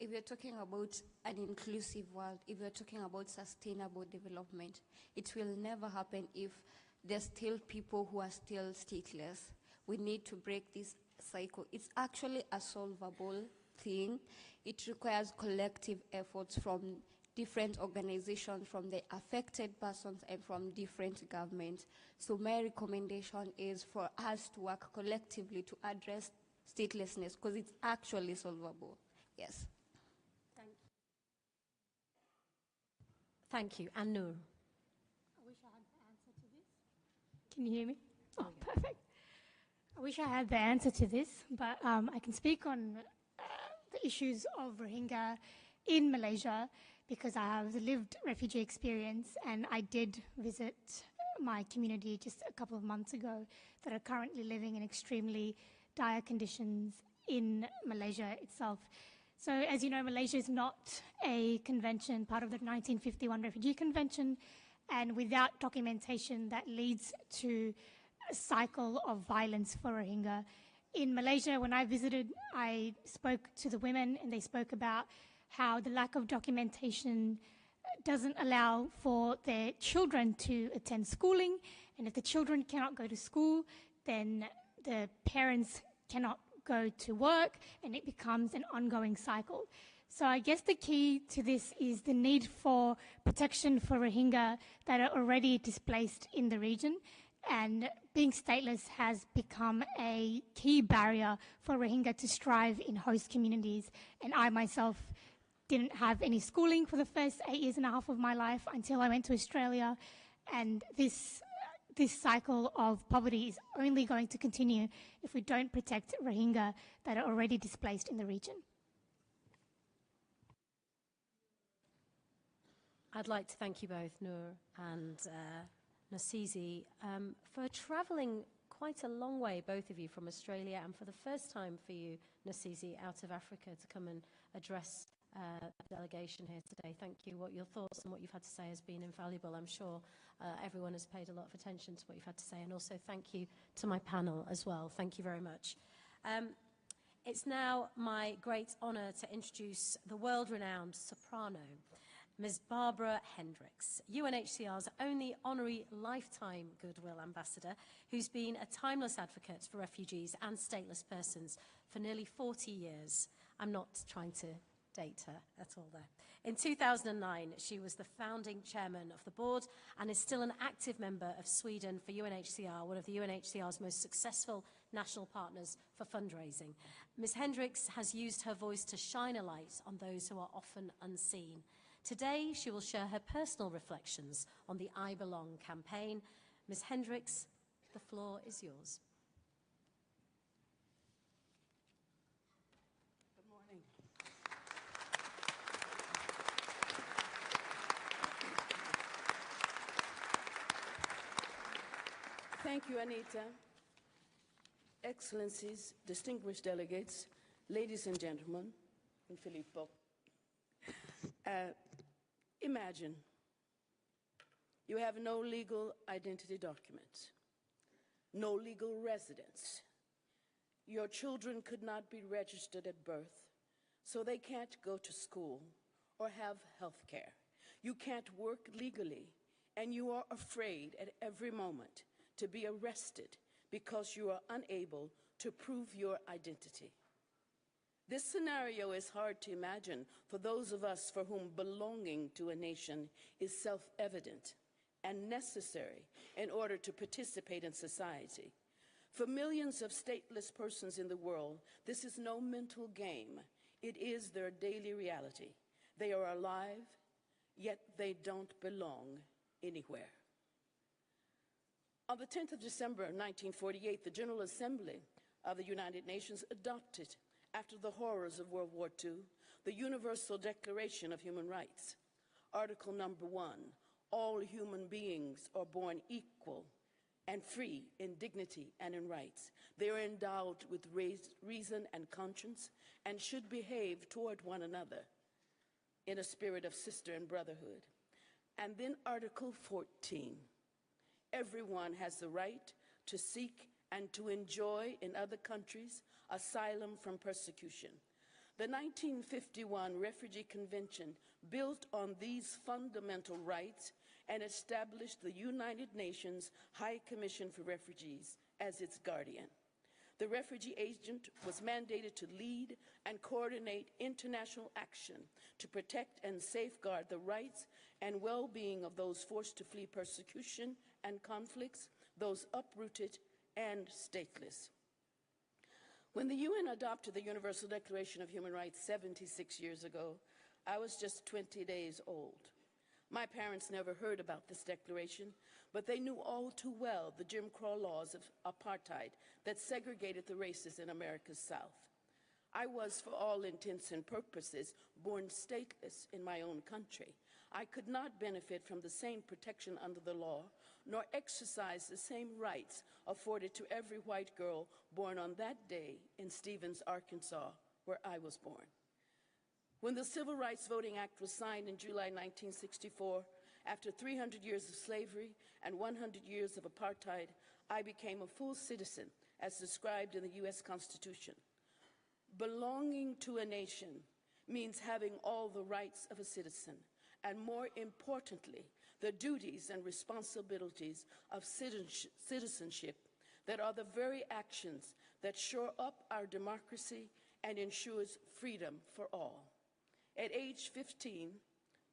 If we're talking about an inclusive world, if we're talking about sustainable development, it will never happen if there's still people who are still stateless. We need to break this cycle. It's actually a solvable thing. It requires collective efforts from different organizations, from the affected persons, and from different governments. So my recommendation is for us to work collectively to address statelessness, because it's actually solvable. Yes. Thank you. And Nur? I wish I had the answer to this. Can you hear me? Oh, perfect. I wish I had the answer to this, but I can speak on the issues of Rohingya in Malaysia because I have lived refugee experience, and I did visit my community just a couple of months ago that are currently living in extremely dire conditions in Malaysia itself. So, as you know, Malaysia is not a convention, part of the 1951 Refugee Convention, and without documentation that leads to a cycle of violence for Rohingya. In Malaysia, when I visited, I spoke to the women, and they spoke about how the lack of documentation doesn't allow for their children to attend schooling, and if the children cannot go to school, then the parents cannot go to work, and it becomes an ongoing cycle. So I guess the key to this is the need for protection for Rohingya that are already displaced in the region, and being stateless has become a key barrier for Rohingya to strive in host communities. And I myself didn't have any schooling for the first 8.5 years of my life until I went to Australia, and this cycle of poverty is only going to continue if we don't protect Rohingya that are already displaced in the region. I'd like to thank you both, Nur and Nasizi, for travelling quite a long way, both of you, from Australia, and for the first time for you, Nosizi, out of Africa, to come and address the delegation here today. Thank you. What your thoughts and what you've had to say has been invaluable. I'm sure everyone has paid a lot of attention to what you've had to say, and also thank you to my panel as well. Thank you very much. It's now my great honour to introduce the world-renowned soprano, Ms. Barbara Hendricks, UNHCR's only honorary lifetime Goodwill Ambassador, who's been a timeless advocate for refugees and stateless persons for nearly 40 years. I'm not trying to date her at all there. In 2009, she was the founding chairman of the board and is still an active member of Sweden for UNHCR, one of the UNHCR's most successful national partners for fundraising. Ms. Hendricks has used her voice to shine a light on those who are often unseen. Today, she will share her personal reflections on the I Belong campaign. Ms. Hendricks, the floor is yours. Good morning. Thank you, Anita. Excellencies, distinguished delegates, ladies and gentlemen, and Filippo. Imagine you have no legal identity documents, no legal residence. Your children could not be registered at birth, so they can't go to school or have health care. You can't work legally, and you are afraid at every moment to be arrested because you are unable to prove your identity. This scenario is hard to imagine for those of us for whom belonging to a nation is self-evident and necessary in order to participate in society. For millions of stateless persons in the world, this is no mental game. It is their daily reality. They are alive, yet they don't belong anywhere. On the 10th of December 1948, the General Assembly of the United Nations adopted, after the horrors of World War II, the Universal Declaration of Human Rights. Article number 1, all human beings are born equal and free in dignity and in rights. They are endowed with reason and conscience and should behave toward one another in a spirit of sister and brotherhood. And then Article 14, everyone has the right to seek and to enjoy in other countries asylum from persecution. The 1951 Refugee Convention built on these fundamental rights and established the United Nations High Commission for Refugees as its guardian. The refugee agent was mandated to lead and coordinate international action to protect and safeguard the rights and well-being of those forced to flee persecution and conflicts, those uprooted and stateless. When the UN adopted the Universal Declaration of Human Rights 76 years ago, I was just 20 days old. My parents never heard about this declaration, but they knew all too well the Jim Crow laws of apartheid that segregated the races in America's South. I was, for all intents and purposes, born stateless in my own country. I could not benefit from the same protection under the law, nor exercise the same rights afforded to every white girl born on that day in Stevens, Arkansas, where I was born. When the Civil Rights Voting Act was signed in July 1964, after 300 years of slavery and 100 years of apartheid, I became a full citizen, as described in the U.S. Constitution. Belonging to a nation means having all the rights of a citizen, and more importantly, the duties and responsibilities of citizenship that are the very actions that shore up our democracy and ensures freedom for all. At age 15,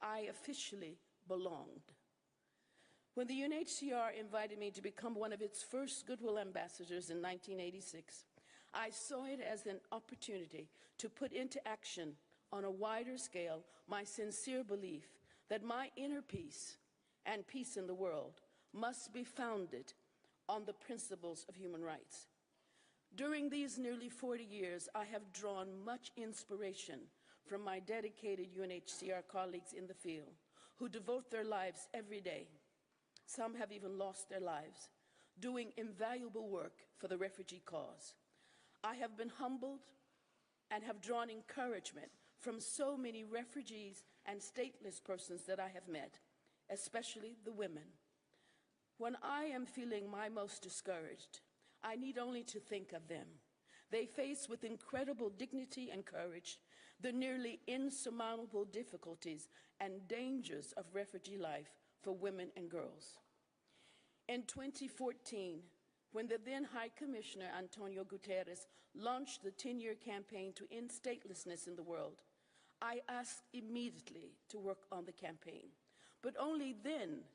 I officially belonged. When the UNHCR invited me to become one of its first Goodwill Ambassadors in 1986, I saw it as an opportunity to put into action on a wider scale my sincere belief that my inner peace and peace in the world must be founded on the principles of human rights. During these nearly 40 years, I have drawn much inspiration from my dedicated UNHCR colleagues in the field who devote their lives every day. Some have even lost their lives doing invaluable work for the refugee cause. I have been humbled and have drawn encouragement from so many refugees and stateless persons that I have met, especially the women. When I am feeling my most discouraged, I need only to think of them. They face with incredible dignity and courage the nearly insurmountable difficulties and dangers of refugee life for women and girls. In 2014, when the then High Commissioner Antonio Guterres launched the 10-year campaign to end statelessness in the world, I asked immediately to work on the campaign. But only then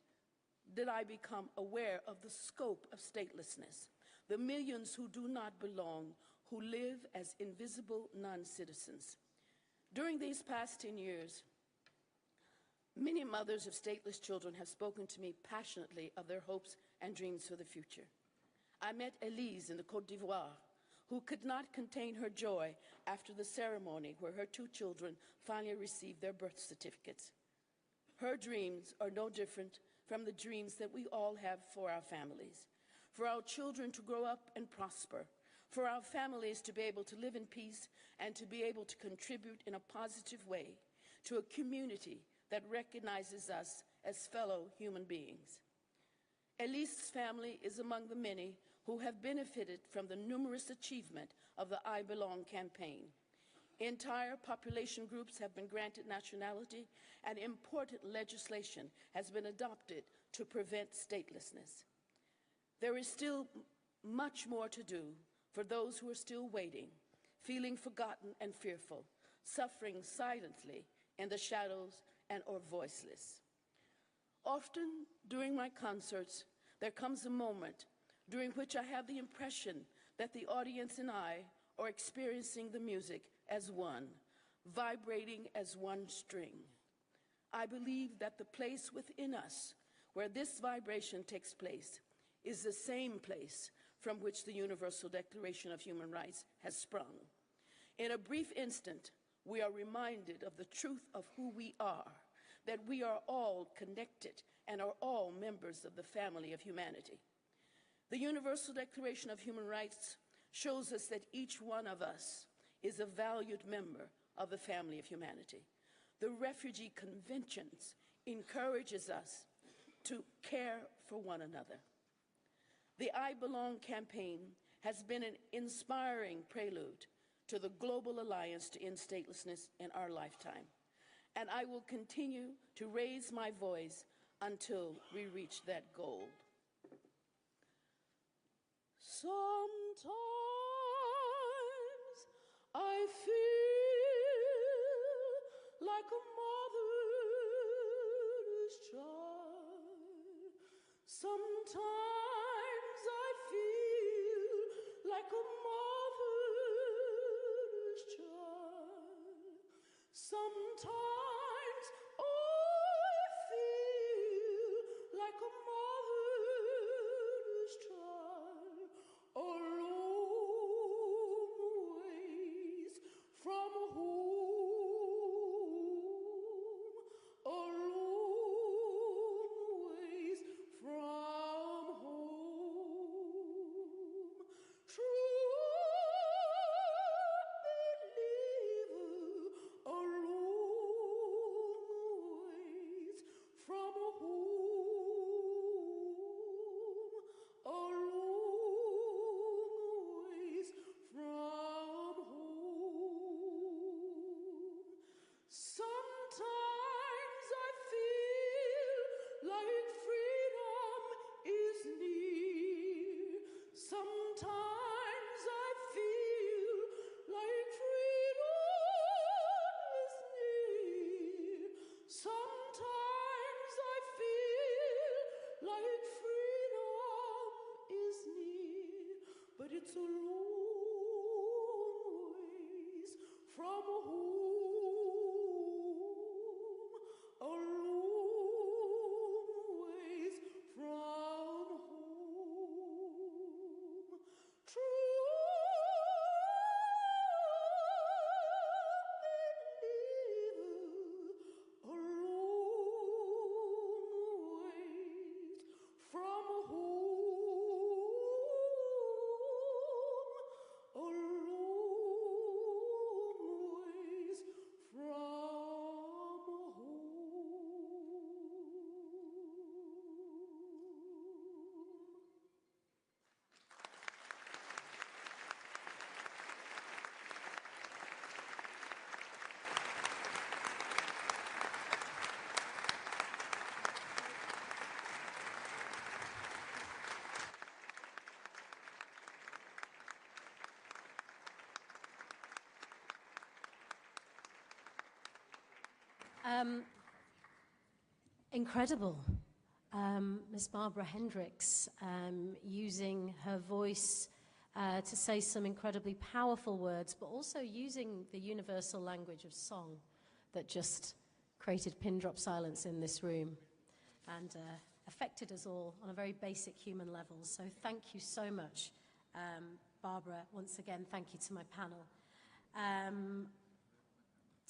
did I become aware of the scope of statelessness, the millions who do not belong, who live as invisible non-citizens. During these past 10 years, many mothers of stateless children have spoken to me passionately of their hopes and dreams for the future. I met Elise in the Côte d'Ivoire, who could not contain her joy after the ceremony where her 2 children finally received their birth certificates. Her dreams are no different from the dreams that we all have for our families, for our children to grow up and prosper, for our families to be able to live in peace and to be able to contribute in a positive way to a community that recognizes us as fellow human beings. Elise's family is among the many who have benefited from the numerous achievement of the I Belong campaign. Entire population groups have been granted nationality, and important legislation has been adopted to prevent statelessness. There is still much more to do for those who are still waiting, feeling forgotten and fearful, suffering silently in the shadows and or voiceless. Often during my concerts, there comes a moment during which I have the impression that the audience and I are experiencing the music as one, vibrating as one string. I believe that the place within us where this vibration takes place is the same place from which the Universal Declaration of Human Rights has sprung. In a brief instant, we are reminded of the truth of who we are, that we are all connected and are all members of the family of humanity. The Universal Declaration of Human Rights shows us that each one of us is a valued member of the family of humanity. The Refugee Conventions encourages us to care for one another. The I Belong campaign has been an inspiring prelude to the global alliance to end statelessness in our lifetime. And I will continue to raise my voice until we reach that goal. Sometimes I feel like a mother's child. Sometimes I feel like a mother's child. Sometimes I feel like a mother's child. A long ways from home. A long ways from home. True believer, a long ways from home. A long ways from home. Sometimes I feel like freedom is near. Sometimes I feel like freedom is near. Sometimes I feel like freedom is near. But it's a long ways from home. A long ways from home. True believer, a long ways from home. Incredible. Ms. Barbara Hendricks using her voice to say some incredibly powerful words, but also using the universal language of song that just created pin-drop silence in this room and affected us all on a very basic human level. So thank you so much, Barbara. Once again, thank you to my panel.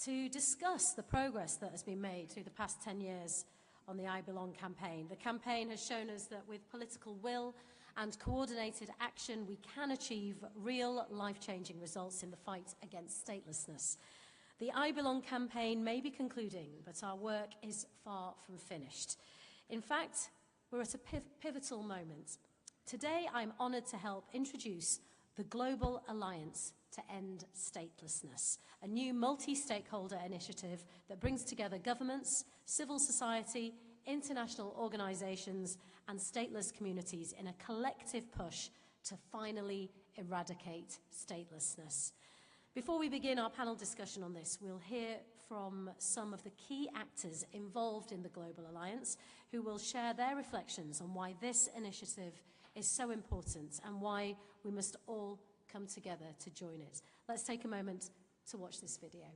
To discuss the progress that has been made through the past 10 years on the I Belong campaign. The campaign has shown us that with political will and coordinated action, we can achieve real life-changing results in the fight against statelessness. The I Belong campaign may be concluding, but our work is far from finished. In fact, we're at a pivotal moment. Today, I'm honoured to help introduce the Global Alliance to End Statelessness, a new multi-stakeholder initiative that brings together governments, civil society, international organisations and stateless communities in a collective push to finally eradicate statelessness. Before we begin our panel discussion on this, we'll hear from some of the key actors involved in the Global Alliance who will share their reflections on why this initiative is so important and why we must all come together to join it. Let's take a moment to watch this video.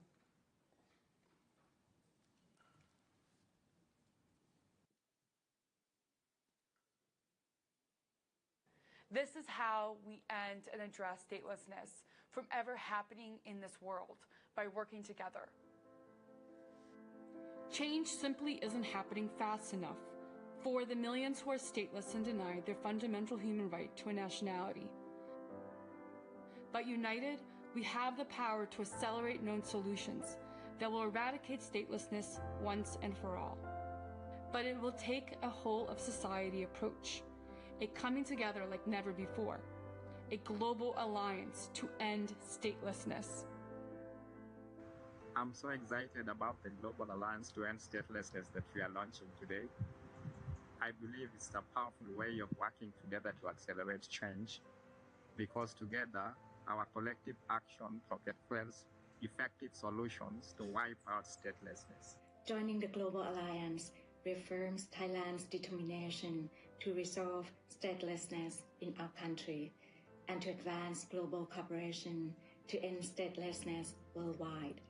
This is how we end and address statelessness from ever happening in this world, by working together. Change simply isn't happening fast enough for the millions who are stateless and denied their fundamental human right to a nationality. But united, we have the power to accelerate known solutions that will eradicate statelessness once and for all. But it will take a whole of society approach, a coming together like never before, a global alliance to end statelessness. I'm so excited about the Global Alliance to End Statelessness that we are launching today. I believe it's a powerful way of working together to accelerate change, because together, our collective action propels effective solutions to wipe out statelessness. Joining the Global Alliance reaffirms Thailand's determination to resolve statelessness in our country and to advance global cooperation to end statelessness worldwide.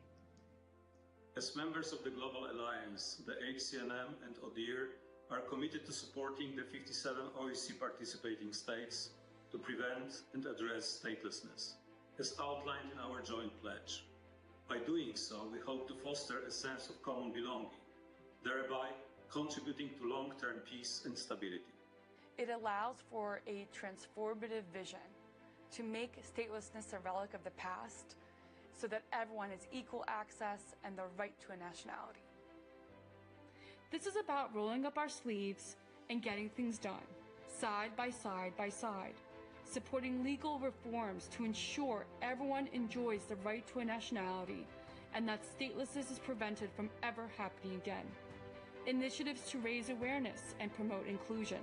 As members of the Global Alliance, the ACNUR and ODIHR are committed to supporting the 57 OEC participating states to prevent and address statelessness, as outlined in our joint pledge. By doing so, we hope to foster a sense of common belonging, thereby contributing to long-term peace and stability. It allows for a transformative vision to make statelessness a relic of the past so that everyone has equal access and the right to a nationality. This is about rolling up our sleeves and getting things done, side by side by side, supporting legal reforms to ensure everyone enjoys the right to a nationality and that statelessness is prevented from ever happening again. Initiatives to raise awareness and promote inclusion.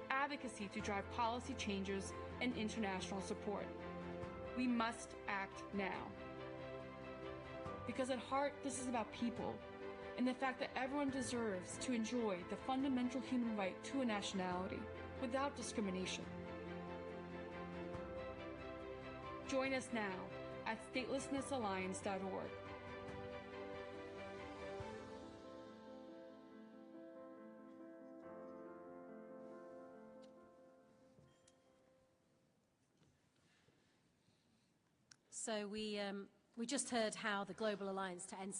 Advocacy to drive policy changes and international support. We must act now. Because at heart, this is about people and the fact that everyone deserves to enjoy the fundamental human right to a nationality without discrimination. Join us now at statelessnessalliance.org. So we just heard how the Global Alliance to End